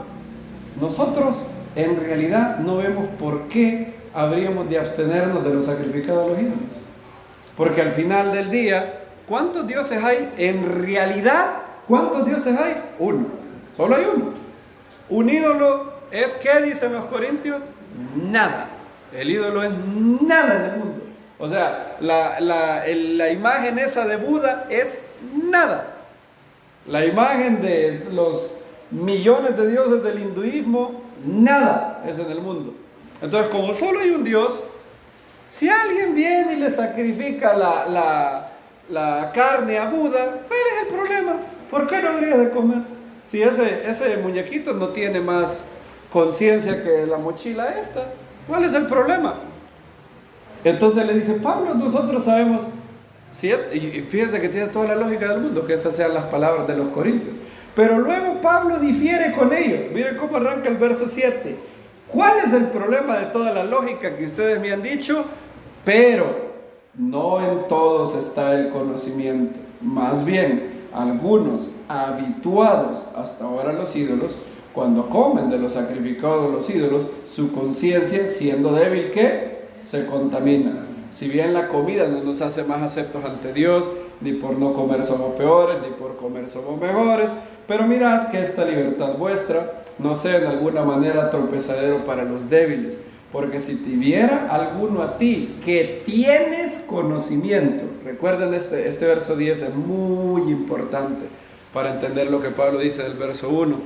nosotros en realidad no vemos por qué habríamos de abstenernos de los sacrificados a los ídolos. Porque al final del día, ¿cuántos dioses hay? En realidad, ¿cuántos dioses hay? Uno. Solo hay uno. Un ídolo es, ¿qué dicen los corintios? Nada. El ídolo es nada en el mundo. O sea, la imagen esa de Buda es nada. La imagen de los millones de dioses del hinduismo, nada es en el mundo. Entonces, como solo hay un Dios, si alguien viene y le sacrifica la carne a Buda, ¿cuál es el problema? ¿Por qué no habría de comer? Si ese muñequito no tiene más conciencia que la mochila esta, ¿cuál es el problema? Entonces le dice, Pablo, nosotros sabemos Y fíjense que tiene toda la lógica del mundo que estas sean las palabras de los corintios. Pero luego Pablo difiere con ellos. Miren cómo arranca el verso 7. ¿Cuál es el problema de toda la lógica que ustedes me han dicho? Pero no en todos está el conocimiento. Más bien, algunos habituados hasta ahora a los ídolos, cuando comen de los sacrificados de los ídolos, su conciencia, siendo débil, ¿qué? Se contamina. Si bien la comida no nos hace más aceptos ante Dios, ni por no comer somos peores, ni por comer somos mejores, pero mirad que esta libertad vuestra no sea en alguna manera tropezadero para los débiles, porque si te viera alguno a ti que tienes conocimiento, recuerden este verso 10 es muy importante para entender lo que Pablo dice del verso 1.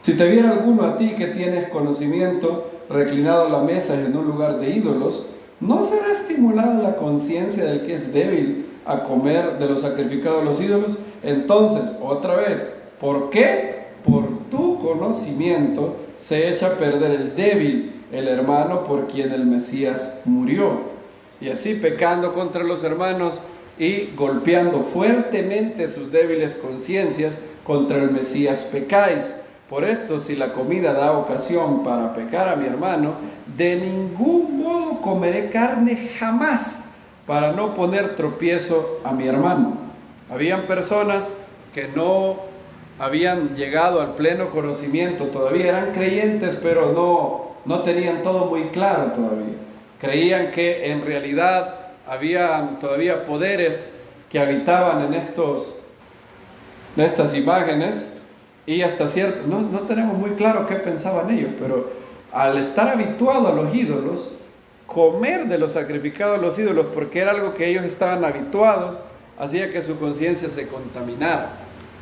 Si te viera alguno a ti que tienes conocimiento, reclinado a la mesa en un lugar de ídolos, ¿no será estimulada la conciencia del que es débil a comer de los sacrificados a los ídolos? Entonces, otra vez, ¿por qué? Por tu conocimiento se echa a perder el débil, el hermano por quien el Mesías murió. Y así pecando contra los hermanos y golpeando fuertemente sus débiles conciencias, contra el Mesías pecáis. Por esto, si la comida da ocasión para pecar a mi hermano, de ningún modo comeré carne jamás, para no poner tropiezo a mi hermano. Habían personas que no habían llegado al pleno conocimiento, todavía eran creyentes, pero no tenían todo muy claro todavía. Creían que en realidad habían todavía poderes que habitaban en estas imágenes, y hasta cierto, no tenemos muy claro qué pensaban ellos, pero al estar habituado a los ídolos, comer de los sacrificados a los ídolos, porque era algo que ellos estaban habituados, hacía que su conciencia se contaminara.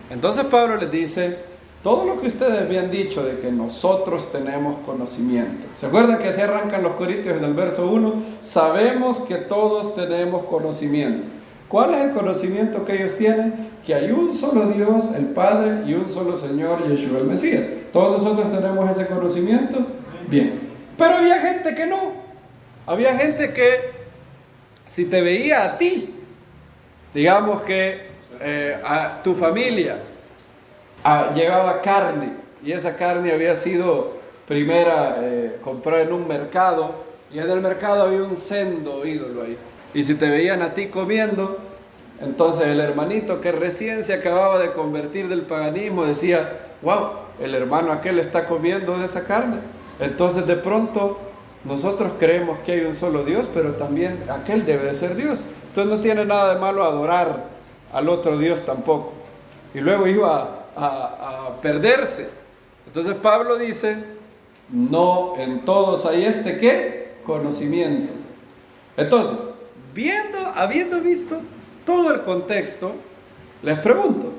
Entonces Pablo les dice, todo lo que ustedes me han dicho de que nosotros tenemos conocimiento. ¿Se acuerdan que así arrancan los Corintios en el verso 1? Sabemos que todos tenemos conocimiento. ¿Cuál es el conocimiento que ellos tienen? Que hay un solo Dios, el Padre, y un solo Señor, Yeshua el Mesías. ¿Todos nosotros tenemos ese conocimiento? Bien. Pero había gente que no. Había gente que, si te veía a ti, digamos que a tu familia llevaba carne, y esa carne había sido primera comprada en un mercado, y en el mercado había un sendo ídolo ahí. Y si te veían a ti comiendo, entonces el hermanito que recién se acababa de convertir del paganismo decía, wow, el hermano aquel está comiendo de esa carne. Entonces de pronto nosotros creemos que hay un solo Dios, pero también aquel debe de ser Dios. Entonces no tiene nada de malo adorar al otro Dios tampoco. Y luego iba a perderse. Entonces Pablo dice, no en todos hay ¿qué? Conocimiento. Entonces, habiendo visto todo el contexto, les pregunto,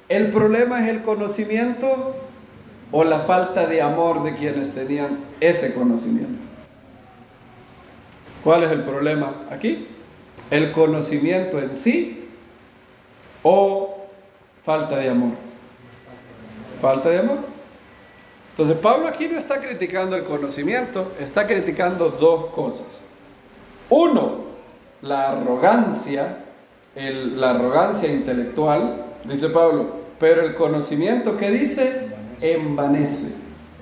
¿el problema es el conocimiento o la falta de amor de quienes tenían ese conocimiento? ¿Cuál es el problema aquí? ¿El conocimiento en sí o falta de amor? Falta de amor. Entonces Pablo aquí no está criticando el conocimiento, está criticando dos cosas. Uno, la arrogancia intelectual, dice Pablo, pero el conocimiento, ¿qué dice? Envanece.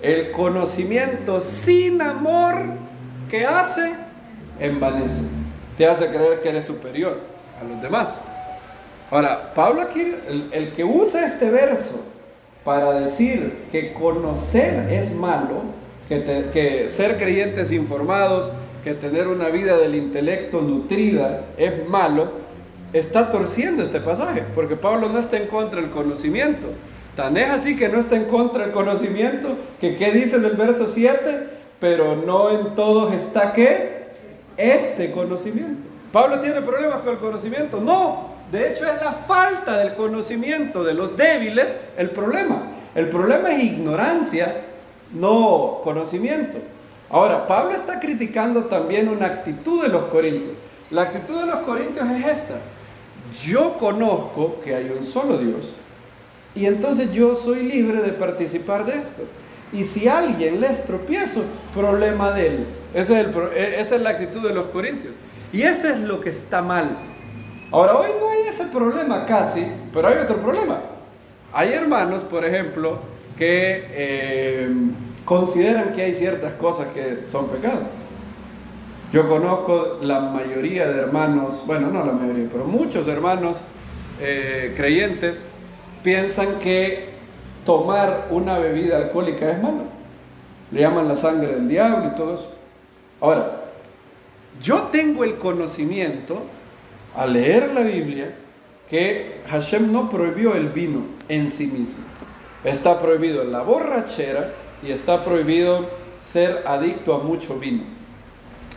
El conocimiento sin amor, ¿qué hace? Envanece. Te hace creer que eres superior a los demás. Ahora, Pablo aquí, el que usa este verso para decir que conocer es malo, que ser creyentes informados, que tener una vida del intelecto nutrida es malo, está torciendo este pasaje, porque Pablo no está en contra del conocimiento. Tan es así que no está en contra del conocimiento, que ¿qué dice del verso 7? Pero no en todos está ¿qué? Este conocimiento. ¿Pablo tiene problemas con el conocimiento? No, de hecho es la falta del conocimiento de los débiles el problema. El problema es ignorancia, no conocimiento. Ahora, Pablo está criticando también una actitud de los corintios. La actitud de los corintios es esta: yo conozco que hay un solo Dios y entonces yo soy libre de participar de esto. Y si alguien les tropiezo, problema de él. Esa es la actitud de los corintios. Y eso es lo que está mal. Ahora, hoy no hay ese problema casi, pero hay otro problema. Hay hermanos, por ejemplo, que consideran que hay ciertas cosas que son pecado. Yo conozco la mayoría de hermanos, bueno, no la mayoría, pero muchos hermanos creyentes piensan que tomar una bebida alcohólica es malo. Le llaman la sangre del diablo y todo eso. Ahora, yo tengo el conocimiento, al leer la Biblia, que Hashem no prohibió el vino en sí mismo. Está prohibido la borrachera y está prohibido ser adicto a mucho vino.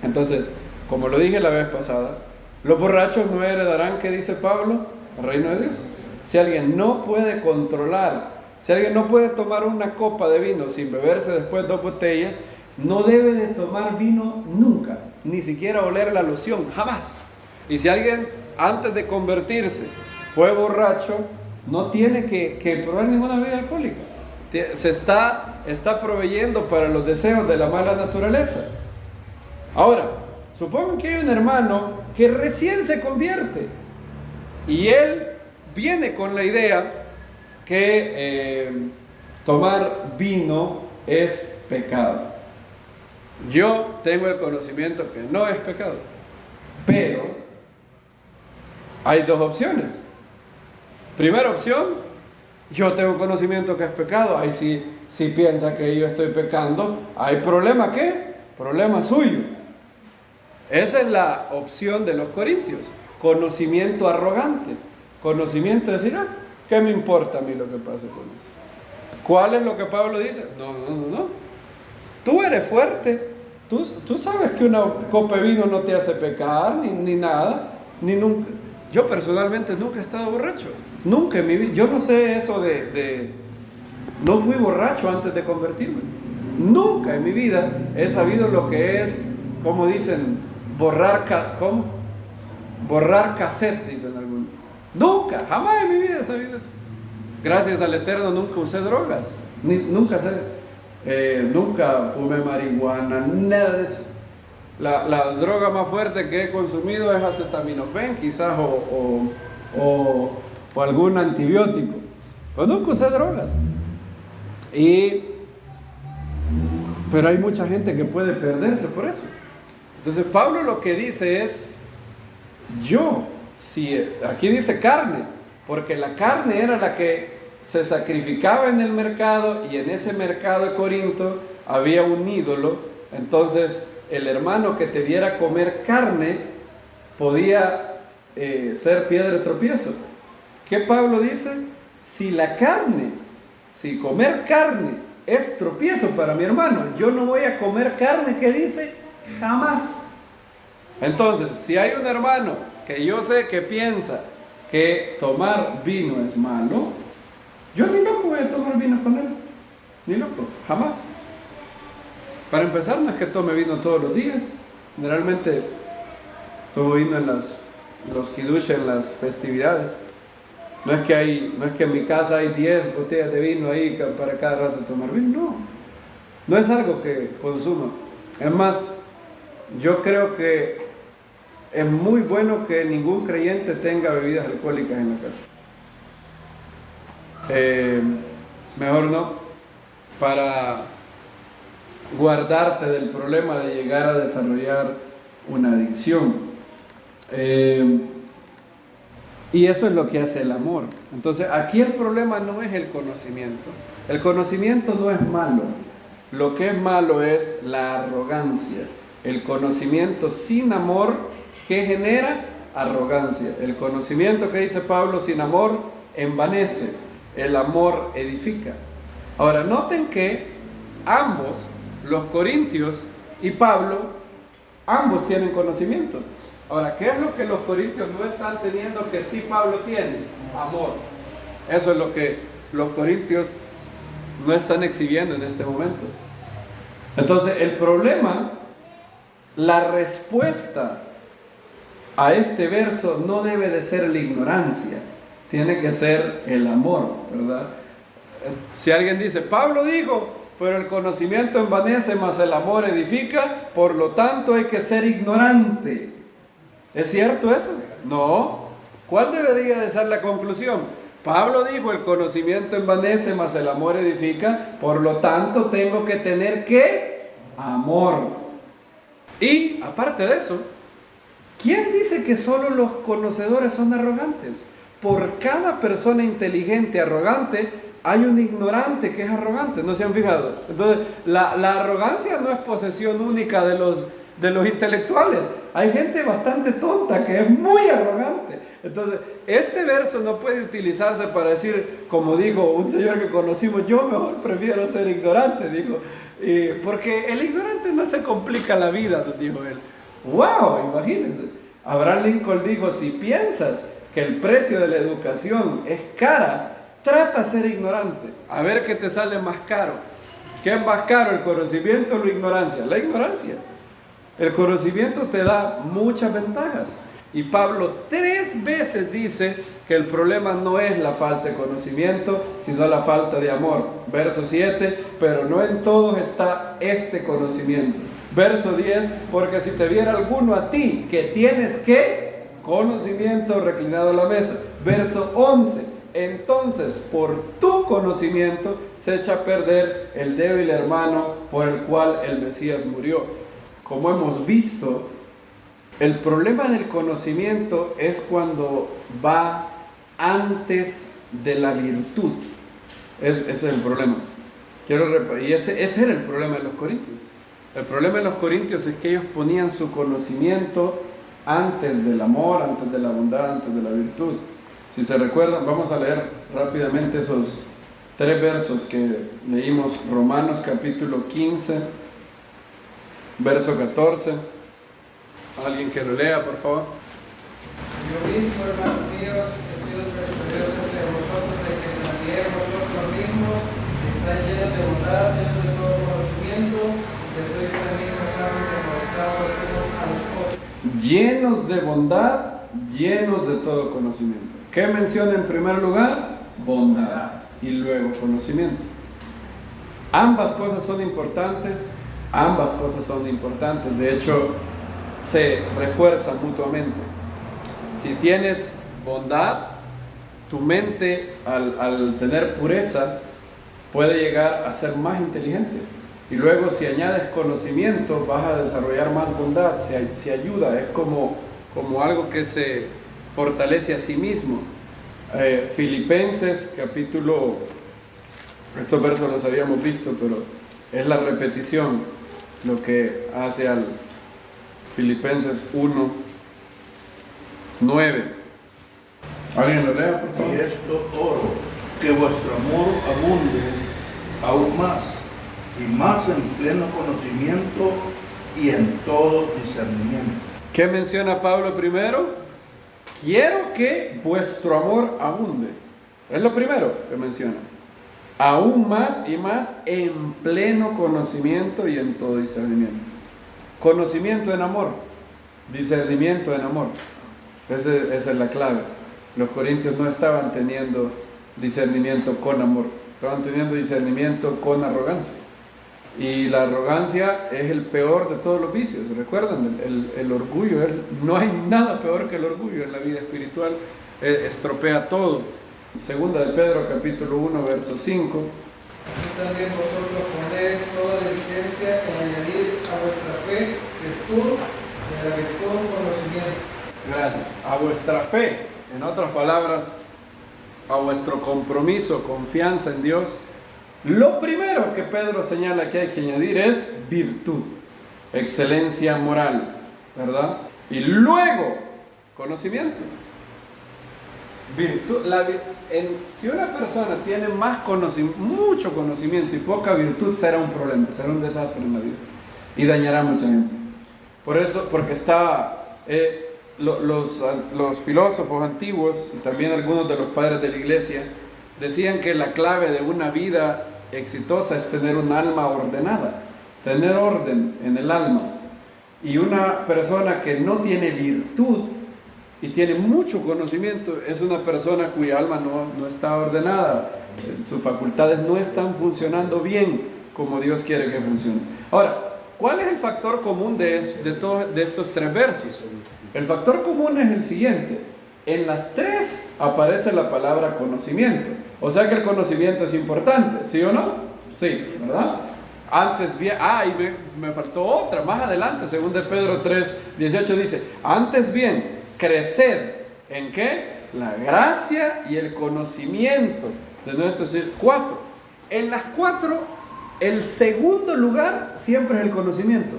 Entonces, como lo dije la vez pasada, los borrachos no heredarán, ¿qué dice Pablo? El reino de Dios. Si alguien no puede controlar, si alguien no puede tomar una copa de vino sin beberse después 2 botellas, no debe de tomar vino nunca, ni siquiera oler la loción, jamás. Y si alguien antes de convertirse fue borracho, no tiene que probar ninguna bebida alcohólica. Se está proveyendo para los deseos de la mala naturaleza. Ahora, supongo que hay un hermano que recién se convierte y él viene con la idea que tomar vino es pecado. Yo tengo el conocimiento que no es pecado, pero hay 2 opciones. Primera opción, yo tengo conocimiento que es pecado. Ahí si piensa que yo estoy pecando, ¿hay problema qué? Problema suyo. Esa es la opción de los corintios. Conocimiento arrogante. Conocimiento de decir, ¿qué me importa a mí lo que pase con eso? ¿Cuál es lo que Pablo dice? No. Tú eres fuerte. Tú sabes que una copa de vino no te hace pecar, ni nada, ni nunca. Yo personalmente nunca he estado borracho. Nunca en mi vida. Yo no sé eso no fui borracho antes de convertirme. Nunca en mi vida he sabido lo que es, como dicen, borrar cassette, dicen algunos. Nunca, jamás en mi vida he sabido eso. Gracias al Eterno nunca usé drogas. Nunca fumé marihuana, nada de eso. La droga más fuerte que he consumido es acetaminofén, quizás, o algún antibiótico. Pero nunca usé drogas. Pero hay mucha gente que puede perderse por eso. Entonces Pablo lo que dice es, aquí dice carne, porque la carne era la que se sacrificaba en el mercado, y en ese mercado de Corinto había un ídolo. Entonces el hermano que te viera comer carne podía ser piedra de tropiezo. ¿Qué Pablo dice? Si comer carne es tropiezo para mi hermano, yo no voy a comer carne, ¿qué dice? Jamás. Entonces, si hay un hermano que yo sé que piensa que tomar vino es malo, yo ni loco voy a tomar vino con él. Ni loco, jamás. Para empezar, no es que tome vino todos los días. Generalmente tomo vino en los kiddush, en las festividades. No es que en mi casa hay 10 botellas de vino ahí para cada rato tomar vino. No es algo que consuma. Es más, yo creo que es muy bueno que ningún creyente tenga bebidas alcohólicas en la casa. Mejor no, para guardarte del problema de llegar a desarrollar una adicción. Y eso es lo que hace el amor. Entonces aquí el problema no es el conocimiento. El conocimiento no es malo. Lo que es malo es la arrogancia. El conocimiento sin amor, ¿qué genera? Arrogancia. El conocimiento, que dice Pablo, sin amor envanece. El amor edifica. Ahora noten que ambos, los corintios y Pablo, ambos tienen conocimiento. Ahora, ¿qué es lo que los corintios no están teniendo que sí Pablo tiene? Amor. Eso es lo que los corintios no están exhibiendo en este momento. Entonces, el problema, la respuesta a este verso no debe de ser la ignorancia, tiene que ser el amor, ¿verdad? Si alguien dice, Pablo dijo, pero el conocimiento envanece, mas el amor edifica, por lo tanto hay que ser ignorante. ¿Es cierto eso? No, ¿Cuál debería de ser la conclusión? Pablo dijo, el conocimiento envanece, mas el amor edifica, por lo tanto tengo que tener ¿qué? Amor. Y aparte de eso, ¿quién dice que solo los conocedores son arrogantes? Por cada persona inteligente arrogante, hay un ignorante que es arrogante, ¿no se han fijado? Entonces, la arrogancia no es posesión única de los intelectuales. Hay gente bastante tonta que es muy arrogante. Entonces, este verso no puede utilizarse para decir, como dijo un señor que conocimos, yo mejor prefiero ser ignorante, dijo, porque el ignorante no se complica la vida, dijo él. ¡Wow! Imagínense. Abraham Lincoln dijo, si piensas que el precio de la educación es cara, trata de ser ignorante, a ver qué te sale más caro. ¿Qué es más caro, el conocimiento o la ignorancia? La ignorancia. El conocimiento te da muchas ventajas. Y Pablo 3 veces dice que el problema no es la falta de conocimiento, sino la falta de amor. Verso 7, pero no en todos está este conocimiento. Verso 10, porque si te viera alguno a ti que tienes ¿qué? Conocimiento reclinado a la mesa. Verso 11, entonces por tu conocimiento se echa a perder el débil hermano por el cual el Mesías murió. Como hemos visto, el problema del conocimiento es cuando va antes de la virtud. Ese es el problema. Y ese era el problema de los corintios. El problema de los corintios es que ellos ponían su conocimiento antes del amor, antes de la bondad, antes de la virtud. Si se recuerdan, vamos a leer rápidamente esos 3 versos que leímos. Romanos capítulo 15, verso 14. Alguien que lo lea, por favor. Yo mismo, hermanos míos, he sido persuadido entre vosotros de que también vosotros mismos estáis llenos de bondad, llenos de todo conocimiento, que sois una misma clase de conversados unos a los otros. Llenos de bondad, llenos de todo conocimiento. ¿Qué menciona en primer lugar? Bondad. Y luego conocimiento. Ambas cosas son importantes. Ambas cosas son importantes. De hecho, se refuerzan mutuamente. Si tienes bondad, tu mente al tener pureza puede llegar a ser más inteligente. Y luego si añades conocimiento vas a desarrollar más bondad, se ayuda, es como algo que se fortalece a sí mismo. Filipenses capítulo, estos versos los habíamos visto, pero es la repetición lo que hace al Filipenses 1, 9. ¿Alguien lo lea, por favor? Y esto oro, que vuestro amor abunde aún más, y más en pleno conocimiento y en todo discernimiento. ¿Qué menciona Pablo primero? Quiero que vuestro amor abunde. Es lo primero que menciona. Aún más y más en pleno conocimiento y en todo discernimiento. Conocimiento en amor, discernimiento en amor. Esa es la clave. Los corintios no estaban teniendo discernimiento con amor, estaban teniendo discernimiento con arrogancia. Y la arrogancia es el peor de todos los vicios. ¿Recuerdan? El orgullo, no hay nada peor que el orgullo en la vida espiritual. Estropea todo. Segunda de Pedro capítulo 1 verso 5. Así también vosotros poned toda diligencia en añadir a vuestra fe virtud, y a la virtud conocimiento. Gracias. A vuestra fe, en otras palabras, a vuestro compromiso, confianza en Dios. Lo primero que Pedro señala que hay que añadir es virtud, excelencia moral, ¿verdad? Y luego, conocimiento. Virtud, si una persona tiene mucho conocimiento y poca virtud, será un problema, será un desastre en la vida y dañará a mucha gente. Por eso, porque los filósofos antiguos y también algunos de los padres de la iglesia decían que la clave de una vida exitosa es tener un alma ordenada, tener orden en el alma. Y una persona que no tiene virtud y tiene mucho conocimiento es una persona cuya alma no está ordenada, sus facultades no están funcionando bien como Dios quiere que funcionen. Ahora, ¿cuál es el factor común de estos 3 versos? El factor común es el siguiente: en las tres aparece la palabra conocimiento. O sea que el conocimiento es importante, ¿sí o no? Sí, ¿verdad? Antes bien, y me faltó otra, más adelante, según de Pedro 3, 18 dice, antes bien, crecer, ¿en qué? La gracia y el conocimiento de nuestro Señor. 4. En las 4, el segundo lugar siempre es el conocimiento.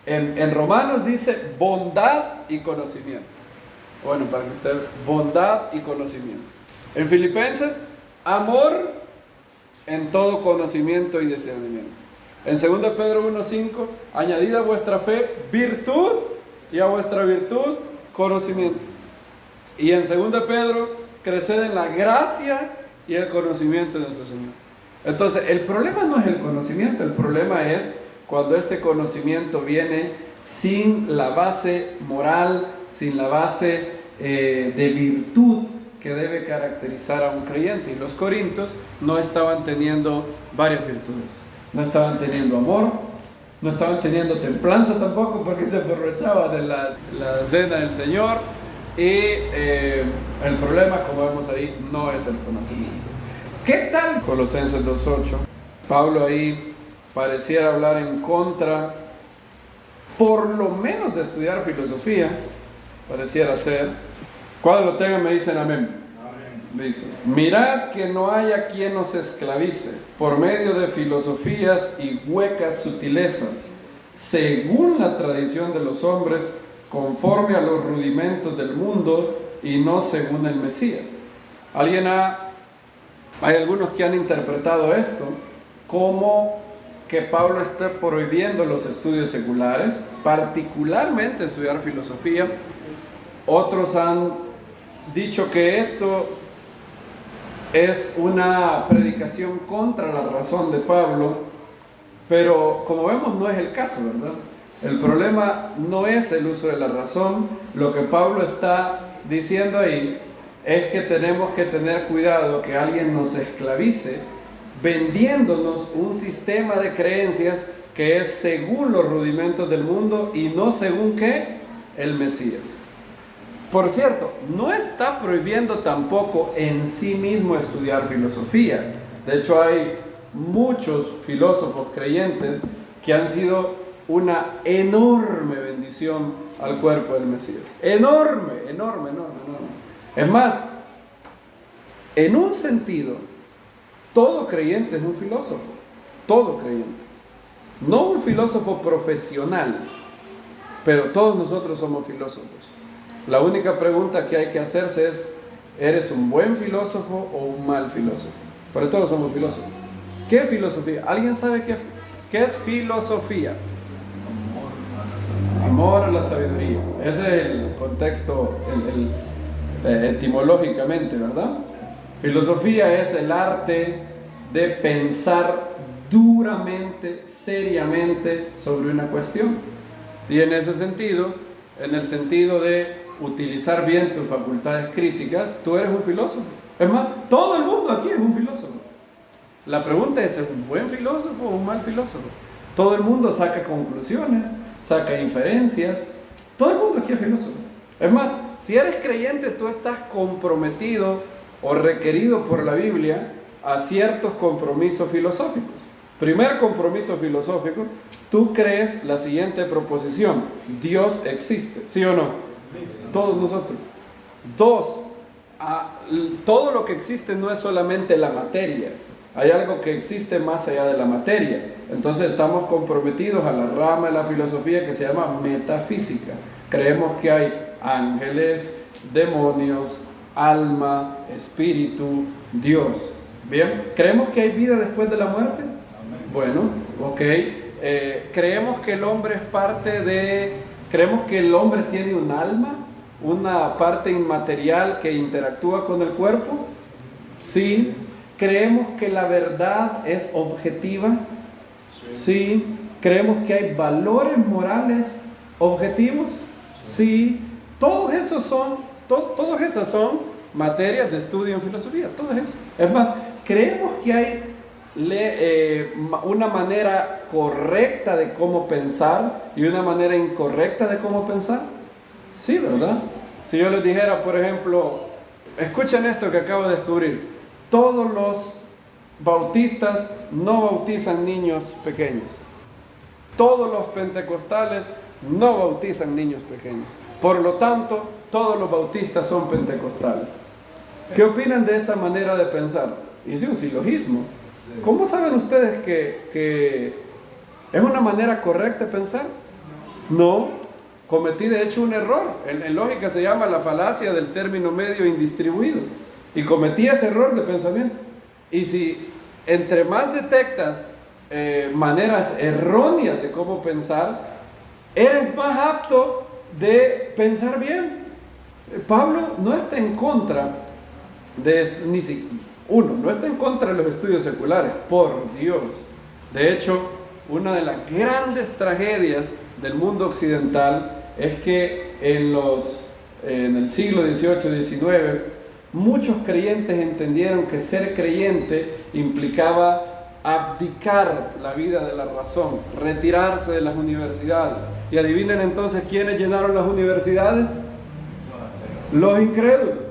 En Romanos dice bondad y conocimiento. Bueno, para que usted, bondad y conocimiento. En Filipenses, amor en todo conocimiento y discernimiento. En 2 Pedro 1:5, añadid a vuestra fe virtud y a vuestra virtud conocimiento. Y en 2 Pedro, creced en la gracia y el conocimiento de nuestro Señor. Entonces, el problema no es el conocimiento, el problema es cuando este conocimiento viene sin la base moral, sin la base de virtud que debe caracterizar a un creyente. Y los corintios no estaban teniendo varias virtudes. No estaban teniendo amor, no estaban teniendo templanza tampoco, porque se aprovechaba de la cena del Señor. Y el problema, como vemos ahí, no es el conocimiento. ¿Qué tal? Colosenses 2:8. Pablo ahí pareciera hablar en contra, por lo menos de estudiar filosofía, pareciera ser. Cuando lo tengan me dicen amén. Dice, mirad que no haya quien os esclavice por medio de filosofías y huecas sutilezas, según la tradición de los hombres, conforme a los rudimentos del mundo y no según el Mesías. Hay algunos que han interpretado esto como que Pablo está prohibiendo los estudios seculares, particularmente estudiar filosofía. Otros han dicho que esto es una predicación contra la razón de Pablo, pero como vemos no es el caso, ¿verdad? El problema no es el uso de la razón. Lo que Pablo está diciendo ahí es que tenemos que tener cuidado que alguien nos esclavice vendiéndonos un sistema de creencias que es según los rudimentos del mundo y no según ¿qué? El Mesías. Por cierto, no está prohibiendo tampoco en sí mismo estudiar filosofía. De hecho, hay muchos filósofos creyentes que han sido una enorme bendición al cuerpo del Mesías. Enorme. Es más, en un sentido, todo creyente es un filósofo. Todo creyente. No un filósofo profesional, pero todos nosotros somos filósofos. La única pregunta que hay que hacerse es, ¿eres un buen filósofo o un mal filósofo? Pero todos somos filósofos. ¿Qué filosofía? ¿Alguien sabe qué es filosofía? Amor a la sabiduría. Ese es el contexto etimológicamente, ¿verdad? Filosofía es el arte de pensar duramente, seriamente sobre una cuestión. Y en ese sentido, en el sentido de utilizar bien tus facultades críticas, tú eres un filósofo. Es más, todo el mundo aquí es un filósofo. La pregunta es un buen filósofo o un mal filósofo? Todo el mundo saca conclusiones, saca inferencias. Todo el mundo aquí es filósofo. Es más, si eres creyente, tú estás comprometido o requerido por la Biblia a ciertos compromisos filosóficos. Primer compromiso filosófico, tú crees la siguiente proposición: Dios existe, ¿sí o no? Todos nosotros. 2, todo lo que existe no es solamente la materia, hay algo que existe más allá de la materia. Entonces estamos comprometidos a la rama de la filosofía que se llama metafísica. Creemos que hay ángeles, demonios, alma, espíritu, Dios. Bien, ¿creemos que hay vida después de la muerte? Bueno, ok. ¿Creemos que el hombre es parte de... ¿Creemos que el hombre tiene un alma? ¿Una parte inmaterial que interactúa con el cuerpo? Sí. ¿Creemos que la verdad es objetiva? Sí. ¿Creemos que hay valores morales objetivos? Sí. Todas esas son materias de estudio en filosofía. Todo eso. Es más, ¿creemos que hay una manera correcta de cómo pensar y una manera incorrecta de cómo pensar? Sí, ¿verdad? si yo les dijera, por ejemplo, escuchen esto que acabo de descubrir, todos los bautistas no bautizan niños pequeños, todos los pentecostales no bautizan niños pequeños, por lo tanto, todos los bautistas son pentecostales. ¿Qué opinan de esa manera de pensar? Hice un silogismo. ¿Cómo saben ustedes que es una manera correcta de pensar? No, cometí de hecho un error. En lógica se llama la falacia del término medio indistribuido. Y cometí ese error de pensamiento. Y si entre más detectas maneras erróneas de cómo pensar, eres más apto de pensar bien. Pablo no está en contra de esto, no está en contra de los estudios seculares, por Dios. De hecho, una de las grandes tragedias del mundo occidental es que en el siglo XVIII, XIX, muchos creyentes entendieron que ser creyente implicaba abdicar la vida de la razón, retirarse de las universidades. Y adivinen entonces quiénes llenaron las universidades: los incrédulos.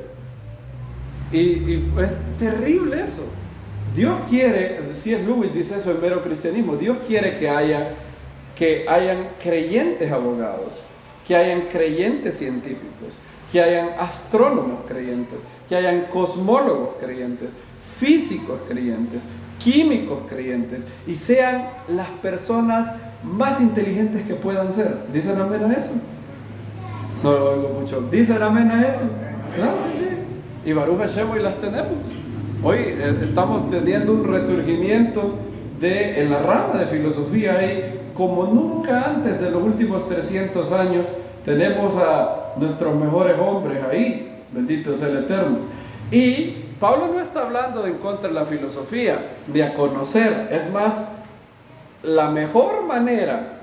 Y es terrible eso. Dios quiere, C.S. Lewis dice eso en Mero Cristianismo, Dios quiere que hayan creyentes abogados, que hayan creyentes científicos, que hayan astrónomos creyentes, que hayan cosmólogos creyentes, físicos creyentes, químicos creyentes, y sean las personas más inteligentes que puedan ser. ¿Dicen amén a eso? No lo oigo mucho. ¿Dicen amén a eso? Claro que sí. Y Baruch Hashem hoy las tenemos. Hoy estamos teniendo un resurgimiento en la rama de filosofía y como nunca antes de los últimos 300 años tenemos a nuestros mejores hombres ahí, bendito sea el Eterno. Y Pablo no está hablando en contra de la filosofía, de a conocer. Es más, la mejor manera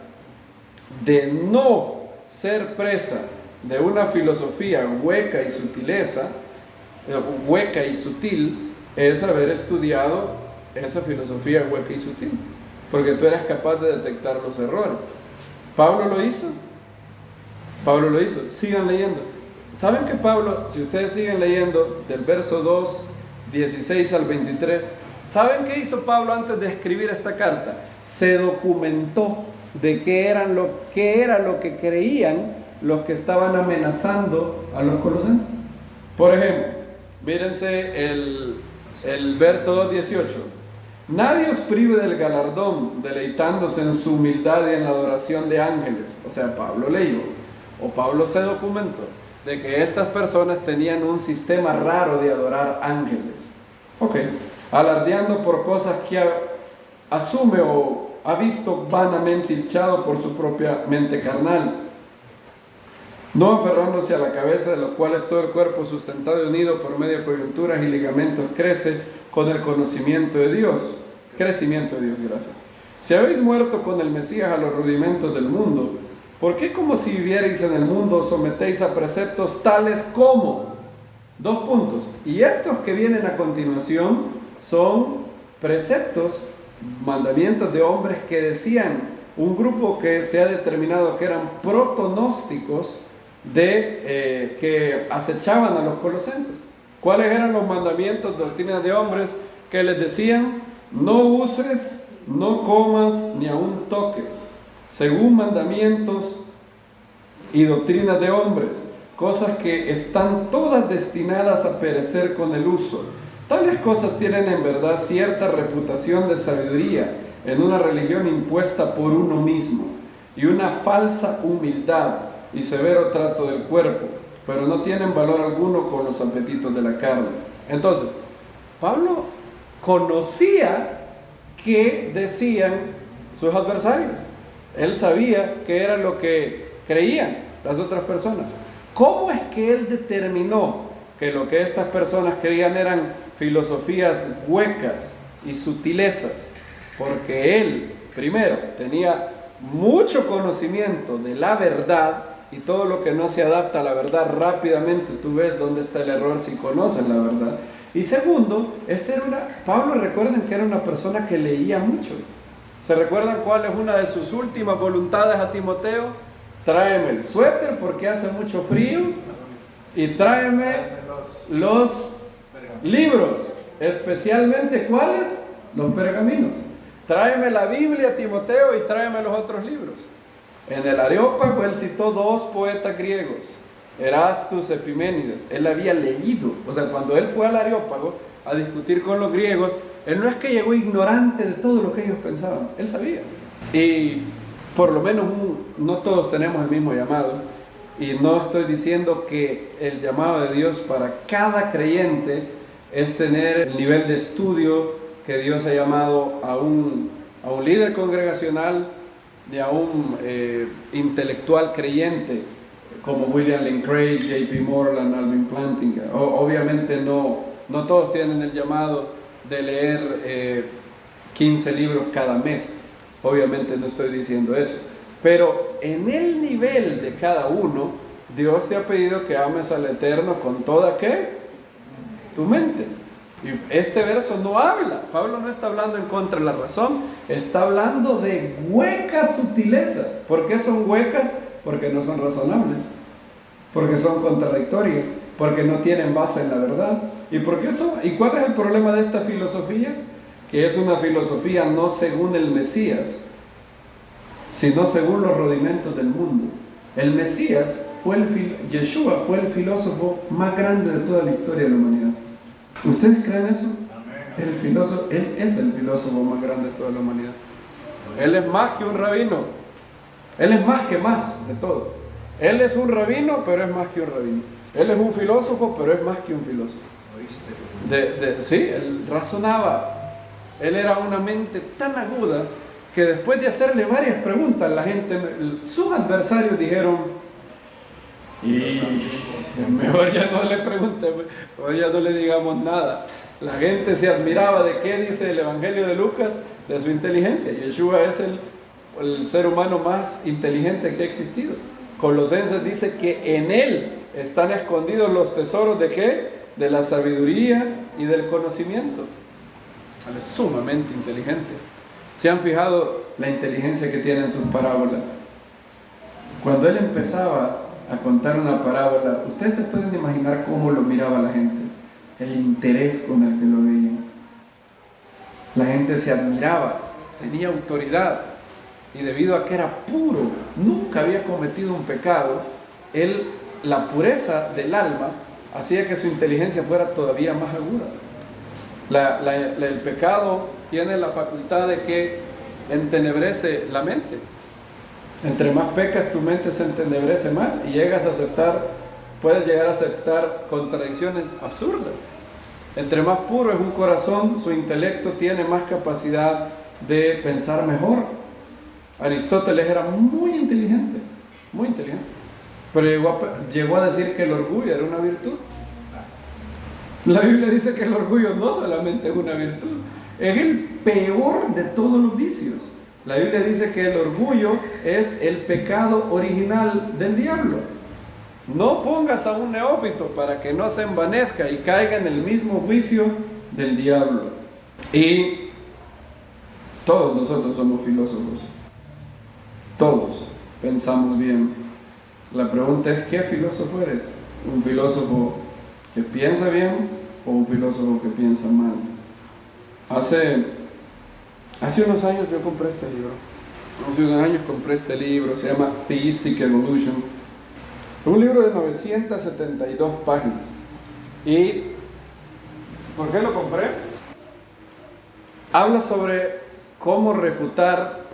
de no ser presa de una filosofía hueca y sutil es haber estudiado esa filosofía hueca y sutil, porque tú eres capaz de detectar los errores. Pablo lo hizo. Sigan leyendo. ¿Saben que Pablo, si ustedes siguen leyendo del verso 2, 16 al 23, ¿saben qué hizo Pablo antes de escribir esta carta? Se documentó de qué era lo que creían los que estaban amenazando a los colosenses. Por ejemplo, mírense el verso 2:18. Nadie os prive del galardón, deleitándose en su humildad y en la adoración de ángeles. O sea, Pablo leyó, o Pablo se documentó, de que estas personas tenían un sistema raro de adorar ángeles. Ok, alardeando por cosas que asume o ha visto vanamente hinchado por su propia mente carnal, no aferrándose a la cabeza, de los cuales todo el cuerpo sustentado y unido por medio de coyunturas y ligamentos crece con el conocimiento de Dios. Crecimiento de Dios, gracias. Si habéis muerto con el Mesías a los rudimentos del mundo, ¿por qué como si vivierais en el mundo os sometéis a preceptos tales como? 2 puntos. Y estos que vienen a continuación son preceptos, mandamientos de hombres que decían, un grupo que se ha determinado que eran protonósticos, que acechaban a los colosenses. ¿Cuáles eran los mandamientos, doctrinas de hombres que les decían? No uses, no comas, ni aun toques, según mandamientos y doctrinas de hombres, cosas que están todas destinadas a perecer con el uso. Tales cosas tienen en verdad cierta reputación de sabiduría en una religión impuesta por uno mismo, y una falsa humildad y severo trato del cuerpo, pero no tienen valor alguno con los apetitos de la carne. Entonces, Pablo conocía qué decían sus adversarios. Él sabía qué era lo que creían las otras personas. ¿Cómo es que él determinó que lo que estas personas creían eran filosofías huecas y sutilezas? Porque él, primero, tenía mucho conocimiento de la verdad, y todo lo que no se adapta a la verdad rápidamente tú ves dónde está el error si conoces la verdad. Y segundo, Pablo, recuerden que era una persona que leía mucho. ¿Se recuerdan cuál es una de sus últimas voluntades a Timoteo? Tráeme el suéter porque hace mucho frío y tráeme los libros, especialmente ¿cuáles? Los pergaminos. Tráeme la Biblia, Timoteo, y tráeme los otros libros. En el Areópago él citó 2 poetas griegos, Erastus, Epiménides. Él había leído, o sea, cuando él fue al Areópago a discutir con los griegos, él no es que llegó ignorante de todo lo que ellos pensaban, él sabía. Y por lo menos no todos tenemos el mismo llamado, y no estoy diciendo que el llamado de Dios para cada creyente es tener el nivel de estudio que Dios ha llamado a un líder congregacional, ni a un intelectual creyente como William Lane Craig, J.P. Moreland, Alvin Plantinga. Obviamente no todos tienen el llamado de leer 15 libros cada mes. Obviamente no estoy diciendo eso. Pero en el nivel de cada uno, Dios te ha pedido que ames al Eterno con toda ¿qué? Tu mente. Y este verso no habla, Pablo no está hablando en contra de la razón, está hablando de huecas sutilezas. ¿Por qué son huecas? Porque no son razonables, porque son contradictorias, porque no tienen base en la verdad. ¿Y cuál es el problema de estas filosofías? Que es una filosofía no según el Mesías, sino según los rudimentos del mundo. El Mesías Yeshua fue el filósofo más grande de toda la historia de la humanidad. ¿Ustedes creen eso? Él es el filósofo más grande de toda la humanidad. Él es más que un rabino. Él es más de todo. Él es un rabino, pero es más que un rabino. Él es un filósofo, pero es más que un filósofo. Sí, él razonaba. Él era una mente tan aguda que después de hacerle varias preguntas, sus adversarios dijeron, y mejor ya no le preguntemos, mejor ya no le digamos nada. La gente se admiraba de qué dice el Evangelio de Lucas, de su inteligencia. Yeshua es el ser humano más inteligente que ha existido. Colosenses dice que en él están escondidos los tesoros de ¿qué? De la sabiduría y del conocimiento. Él es sumamente inteligente. ¿Se han fijado la inteligencia que tiene en sus parábolas? Cuando él empezaba a contar una parábola, ustedes se pueden imaginar cómo lo miraba la gente, el interés con el que lo veían. La gente se admiraba, tenía autoridad, y debido a que era puro, nunca había cometido un pecado, la pureza del alma hacía que su inteligencia fuera todavía más aguda. El pecado tiene la facultad de que entenebrece la mente. Entre más pecas, tu mente se entenebrece más y puedes llegar a aceptar contradicciones absurdas. Entre más puro es un corazón, su intelecto tiene más capacidad de pensar mejor. Aristóteles era muy inteligente, pero llegó a decir que el orgullo era una virtud. La Biblia dice que el orgullo no solamente es una virtud, es el peor de todos los vicios. La Biblia dice que el orgullo es el pecado original del diablo. No pongas a un neófito para que no se envanezca y caiga en el mismo juicio del diablo. Y todos nosotros somos filósofos. Todos pensamos bien. La pregunta es, ¿qué filósofo eres? ¿Un filósofo que piensa bien o un filósofo que piensa mal? Hace unos años yo compré este libro. Se llama Theistic Evolution. Un libro de 972 páginas. ¿Y por qué lo compré? Habla sobre cómo refutar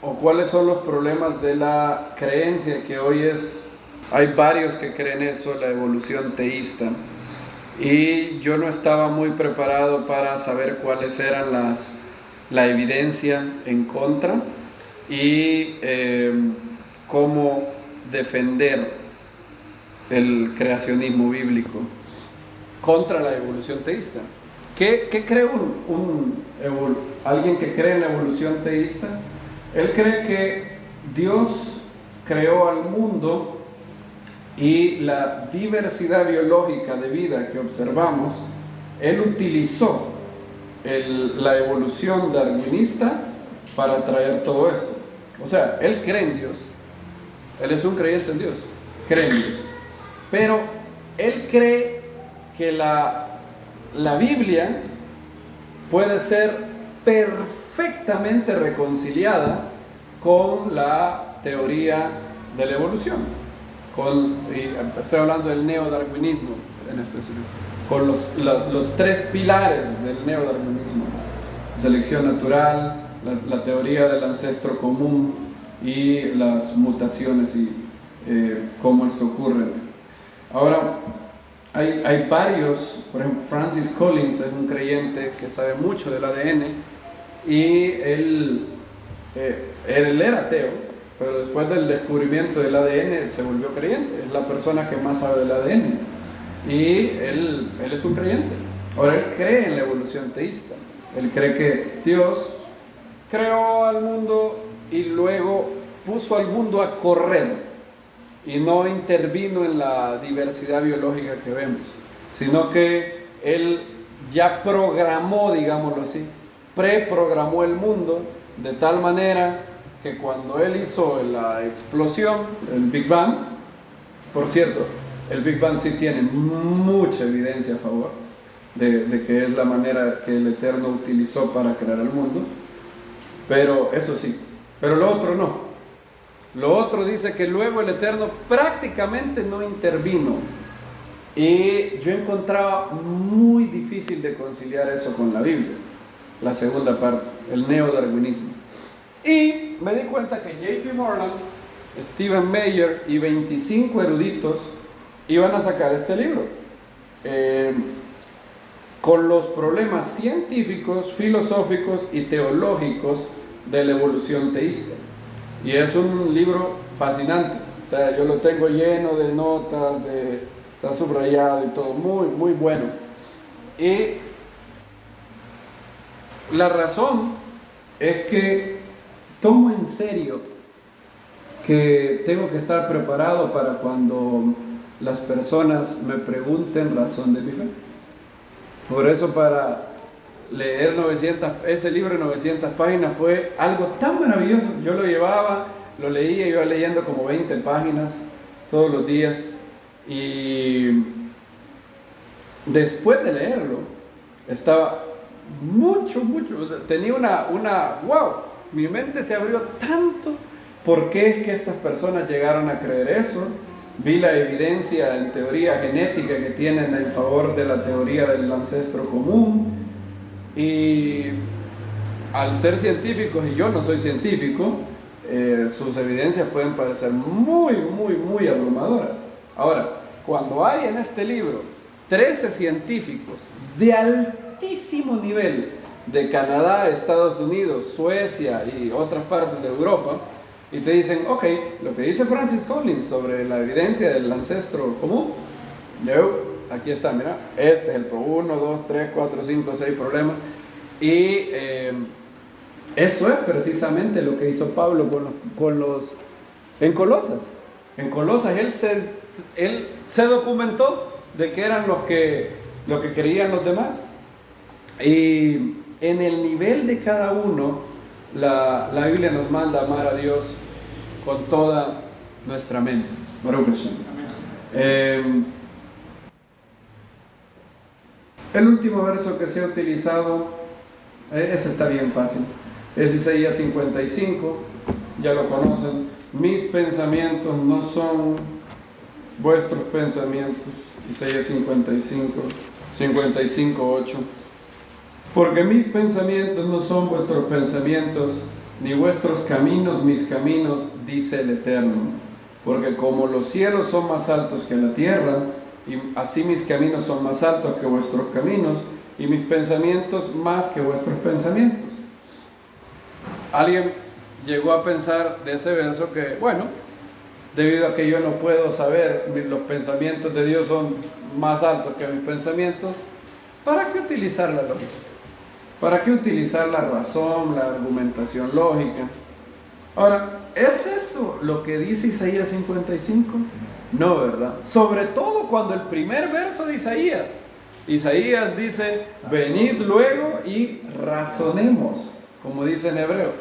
o cuáles son los problemas de la creencia que hoy hay varios que creen eso, la evolución teísta. Y yo no estaba muy preparado para saber cuáles eran la evidencia en contra y cómo defender el creacionismo bíblico contra la evolución teísta. ¿Qué cree alguien que cree en la evolución teísta? Él cree que Dios creó al mundo y la diversidad biológica de vida que observamos, Él utilizó la evolución darwinista para traer todo esto. O sea, Él cree en Dios. Él es un creyente en Dios. Cree en Dios. Pero él cree que la Biblia puede ser perfectamente reconciliada con la teoría de la evolución, y estoy hablando del neodarwinismo en específico, con los tres pilares del neodarwinismo: selección natural, la teoría del ancestro común y las mutaciones y cómo esto ocurre. Ahora, hay varios, por ejemplo, Francis Collins es un creyente que sabe mucho del ADN, y él era ateo, pero después del descubrimiento del ADN se volvió creyente. Es la persona que más sabe del ADN, y él es un creyente. Ahora, él cree en la evolución teísta. Él cree que Dios creó al mundo y luego puso al mundo a correr y no intervino en la diversidad biológica que vemos, sino que Él ya programó, digámoslo así, preprogramó el mundo de tal manera que cuando Él hizo la explosión, el Big Bang, por cierto, el Big Bang sí tiene mucha evidencia a favor de que es la manera que el Eterno utilizó para crear el mundo, pero eso sí, pero lo otro no. Lo otro dice que luego el Eterno prácticamente no intervino, y yo encontraba muy difícil de conciliar eso con la Biblia, la segunda parte, el neodarwinismo. Y me di cuenta que J.P. Moreland, Stephen Meyer y 25 eruditos iban a sacar este libro con los problemas científicos, filosóficos y teológicos de la evolución teísta. Y es un libro fascinante. O sea, yo lo tengo lleno de notas, está subrayado y todo, muy, muy bueno. Y la razón es que tomo en serio que tengo que estar preparado para cuando las personas me pregunten razón de mi fe. Por eso, para leer ese libro de 900 páginas fue algo tan maravilloso. Yo lo llevaba, lo leía, iba leyendo como 20 páginas todos los días, y después de leerlo estaba tenía wow, mi mente se abrió tanto. ¿Por qué es que estas personas llegaron a creer eso? Vi la evidencia en teoría genética que tienen en favor de la teoría del ancestro común. Y al ser científicos, y yo no soy científico, sus evidencias pueden parecer muy, muy, muy abrumadoras. Ahora, cuando hay en este libro 13 científicos de altísimo nivel de Canadá, Estados Unidos, Suecia y otras partes de Europa, y te dicen, ok, lo que dice Francis Collins sobre la evidencia del ancestro común, aquí está, mira, este es el 1, 2, 3, 4, 5, 6 problemas. Y eso es precisamente lo que hizo Pablo en Colosas. En Colosas él se documentó de que eran lo que creían los demás. Y en el nivel de cada uno, la Biblia nos manda a amar a Dios con toda nuestra mente. El último verso que se ha utilizado, ese está bien fácil, es Isaías 55, ya lo conocen. Mis pensamientos no son vuestros pensamientos. Isaías 55, 8. Porque mis pensamientos no son vuestros pensamientos, ni vuestros caminos mis caminos, dice el Eterno. Porque como los cielos son más altos que la tierra, y así mis caminos son más altos que vuestros caminos, y mis pensamientos más que vuestros pensamientos. Alguien llegó a pensar de ese verso que, bueno, debido a que yo no puedo saber, los pensamientos de Dios son más altos que mis pensamientos, ¿para qué utilizar la lógica? ¿Para qué utilizar la razón, la argumentación lógica? Ahora, ¿es eso lo que dice Isaías 55? No, ¿verdad? Sobre todo cuando el primer verso de Isaías dice, venid luego y razonemos, como dice en hebreo.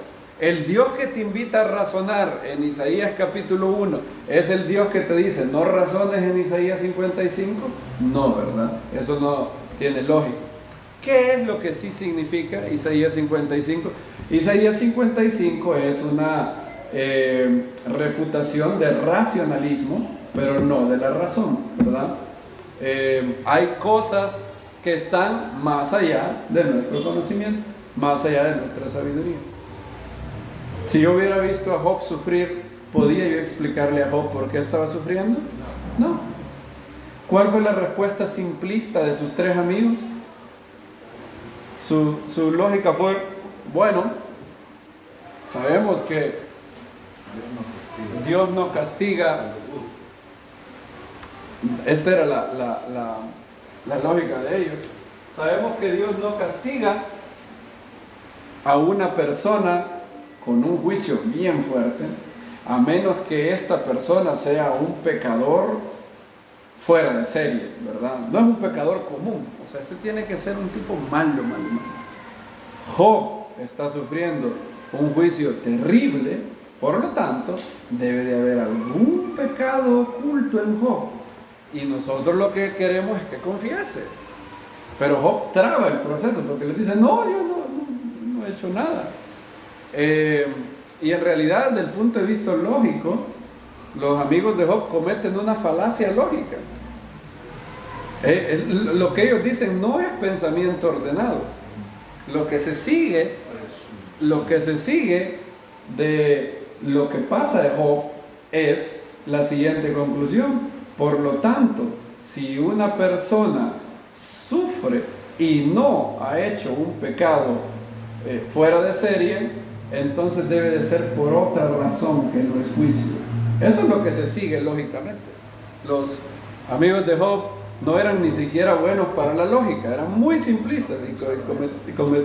El Dios que te invita a razonar en Isaías capítulo 1 es el Dios que te dice no razones en Isaías 55. No, ¿verdad? Eso no tiene lógica. ¿Qué es lo que sí significa Isaías 55? Isaías 55 es una refutación del racionalismo, pero no de la razón, ¿verdad? Hay cosas que están más allá de nuestro conocimiento, más allá de nuestra sabiduría. Si yo hubiera visto a Job sufrir, ¿podía yo explicarle a Job por qué estaba sufriendo? No. ¿Cuál fue la respuesta simplista de sus 3 amigos? Su lógica fue, bueno, sabemos que Dios no castiga. Esta era la lógica de ellos. Sabemos que Dios no castiga a una persona con un juicio bien fuerte, a menos que esta persona sea un pecador fuera de serie, ¿verdad? No es un pecador común, o sea, este tiene que ser un tipo malo. Job está sufriendo un juicio terrible, por lo tanto, debe de haber algún pecado oculto en Job, y nosotros lo que queremos es que confiese. Pero Job traba el proceso, porque le dice, no, yo no he hecho nada. Y en realidad, desde el punto de vista lógico, los amigos de Job cometen una falacia lógica. Lo que ellos dicen no es pensamiento ordenado. Lo que se sigue de lo que pasa de Job es la siguiente conclusión. Por lo tanto, si una persona sufre y no ha hecho un pecado fuera de serie, entonces debe de ser por otra razón que no es juicio. Eso es lo que se sigue lógicamente. Los amigos de Job no eran ni siquiera buenos para la lógica, eran muy simplistas y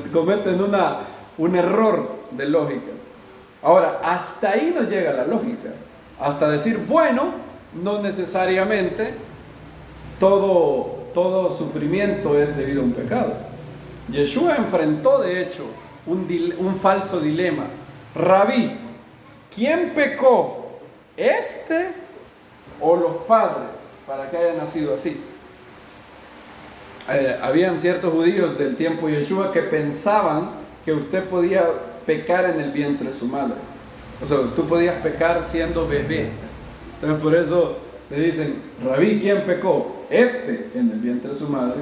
cometen un error de lógica. Ahora, hasta ahí no llega la lógica, hasta decir, bueno, no necesariamente todo sufrimiento es debido a un pecado. Yeshua enfrentó de hecho un falso dilema. Rabí, ¿quién pecó? ¿Este o los padres para que haya nacido así? Habían ciertos judíos del tiempo de Yeshua que pensaban que usted podía pecar en el vientre de su madre. O sea, tú podías pecar siendo bebé. Entonces por eso le dicen, Rabí, ¿quién pecó? ¿Este en el vientre de su madre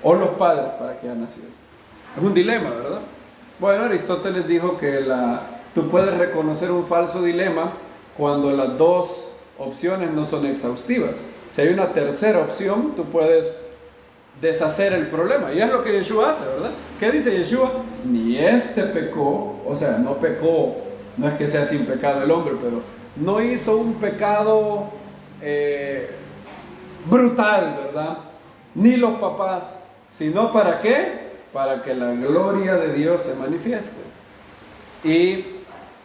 o los padres para que haya nacido así? Es un dilema, ¿verdad? Bueno, Aristóteles dijo que tú puedes reconocer un falso dilema cuando las dos opciones no son exhaustivas. Si hay una tercera opción, tú puedes deshacer el problema. Y es lo que Yeshua hace, ¿verdad? ¿Qué dice Yeshua? Ni este pecó, o sea, no pecó, no es que sea sin pecado el hombre, pero no hizo un pecado brutal, ¿verdad? Ni los papás, sino ¿para qué? Para que la gloria de Dios se manifieste. Y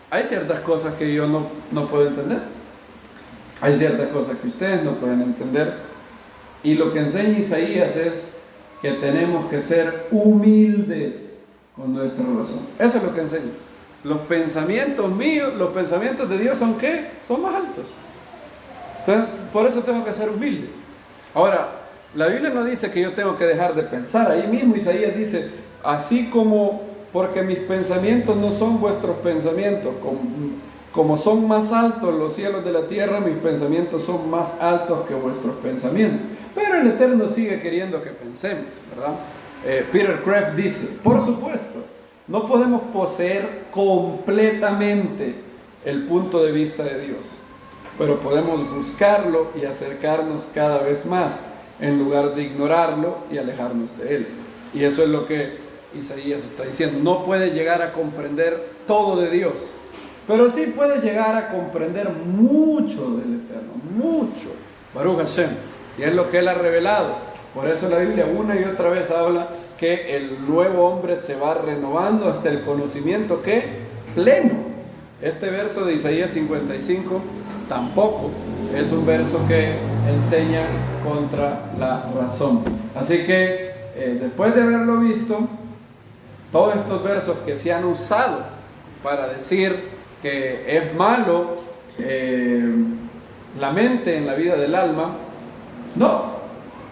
hay ciertas cosas que yo no puedo entender. Hay ciertas cosas que ustedes no pueden entender. Y lo que enseña Isaías es que tenemos que ser humildes con nuestra razón. Eso es lo que enseña. Los pensamientos míos, los pensamientos de Dios son ¿qué? Son más altos. Entonces, por eso tengo que ser humilde. Ahora, la Biblia no dice que yo tengo que dejar de pensar. Ahí mismo Isaías dice, así como, porque mis pensamientos no son vuestros pensamientos, como son más altos los cielos de la tierra, mis pensamientos son más altos que vuestros pensamientos. Pero el Eterno sigue queriendo que pensemos, ¿verdad? Peter Kreeft dice, por supuesto, no podemos poseer completamente el punto de vista de Dios, pero podemos buscarlo y acercarnos cada vez más, en lugar de ignorarlo y alejarnos de él. Y eso es lo que Isaías está diciendo. No puede llegar a comprender todo de Dios, pero sí puede llegar a comprender mucho del Eterno, mucho. Baruch Hashem. Y es lo que Él ha revelado. Por eso la Biblia una y otra vez habla que el nuevo hombre se va renovando hasta el conocimiento que pleno. Este verso de Isaías 55 tampoco es un verso que enseña contra la razón. Así que después de haberlo visto, todos estos versos que se han usado para decir que es malo la mente en la vida del alma. No,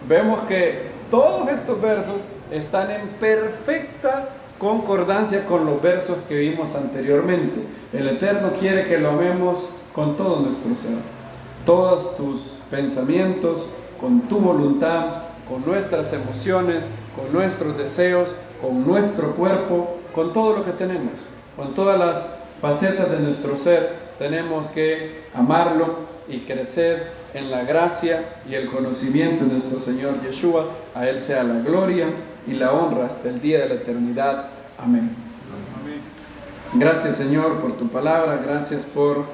vemos que todos estos versos están en perfecta concordancia con los versos que vimos anteriormente. El Eterno quiere que lo amemos con todo nuestro ser, todos tus pensamientos, con tu voluntad, con nuestras emociones, con nuestros deseos, con nuestro cuerpo, con todo lo que tenemos, con todas las facetas de nuestro ser. Tenemos que amarlo y crecer en la gracia y el conocimiento de nuestro Señor Yeshua. A Él sea la gloria y la honra hasta el día de la eternidad. Amén. Gracias, Señor, por tu palabra. Gracias por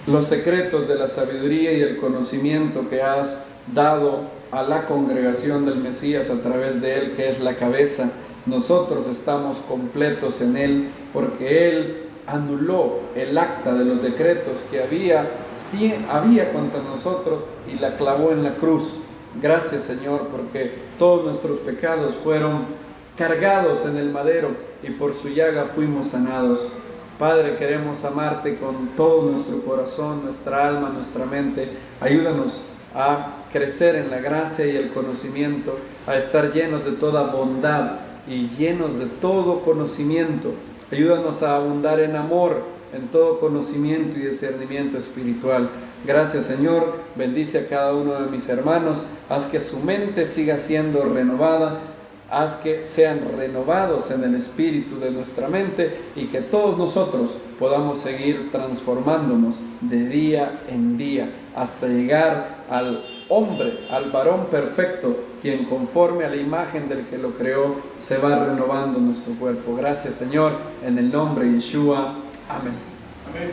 los secretos de la sabiduría y el conocimiento que has dado a la congregación del Mesías a través de Él, que es la cabeza. Nosotros estamos completos en Él, porque Él anuló el acta de los decretos que había contra nosotros y la clavó en la cruz. Gracias, Señor, porque todos nuestros pecados fueron cargados en el madero y por su llaga fuimos sanados. Padre, queremos amarte con todo nuestro corazón, nuestra alma, nuestra mente. Ayúdanos a crecer en la gracia y el conocimiento, a estar llenos de toda bondad y llenos de todo conocimiento. Ayúdanos a abundar en amor, en todo conocimiento y discernimiento espiritual. Gracias, Señor. Bendice a cada uno de mis hermanos. Haz que su mente siga siendo renovada. Haz que sean renovados en el espíritu de nuestra mente y que todos nosotros podamos seguir transformándonos de día en día hasta llegar al hombre, al varón perfecto, quien conforme a la imagen del que lo creó se va renovando nuestro cuerpo. Gracias, Señor, en el nombre de Yeshua. Amén. Amén.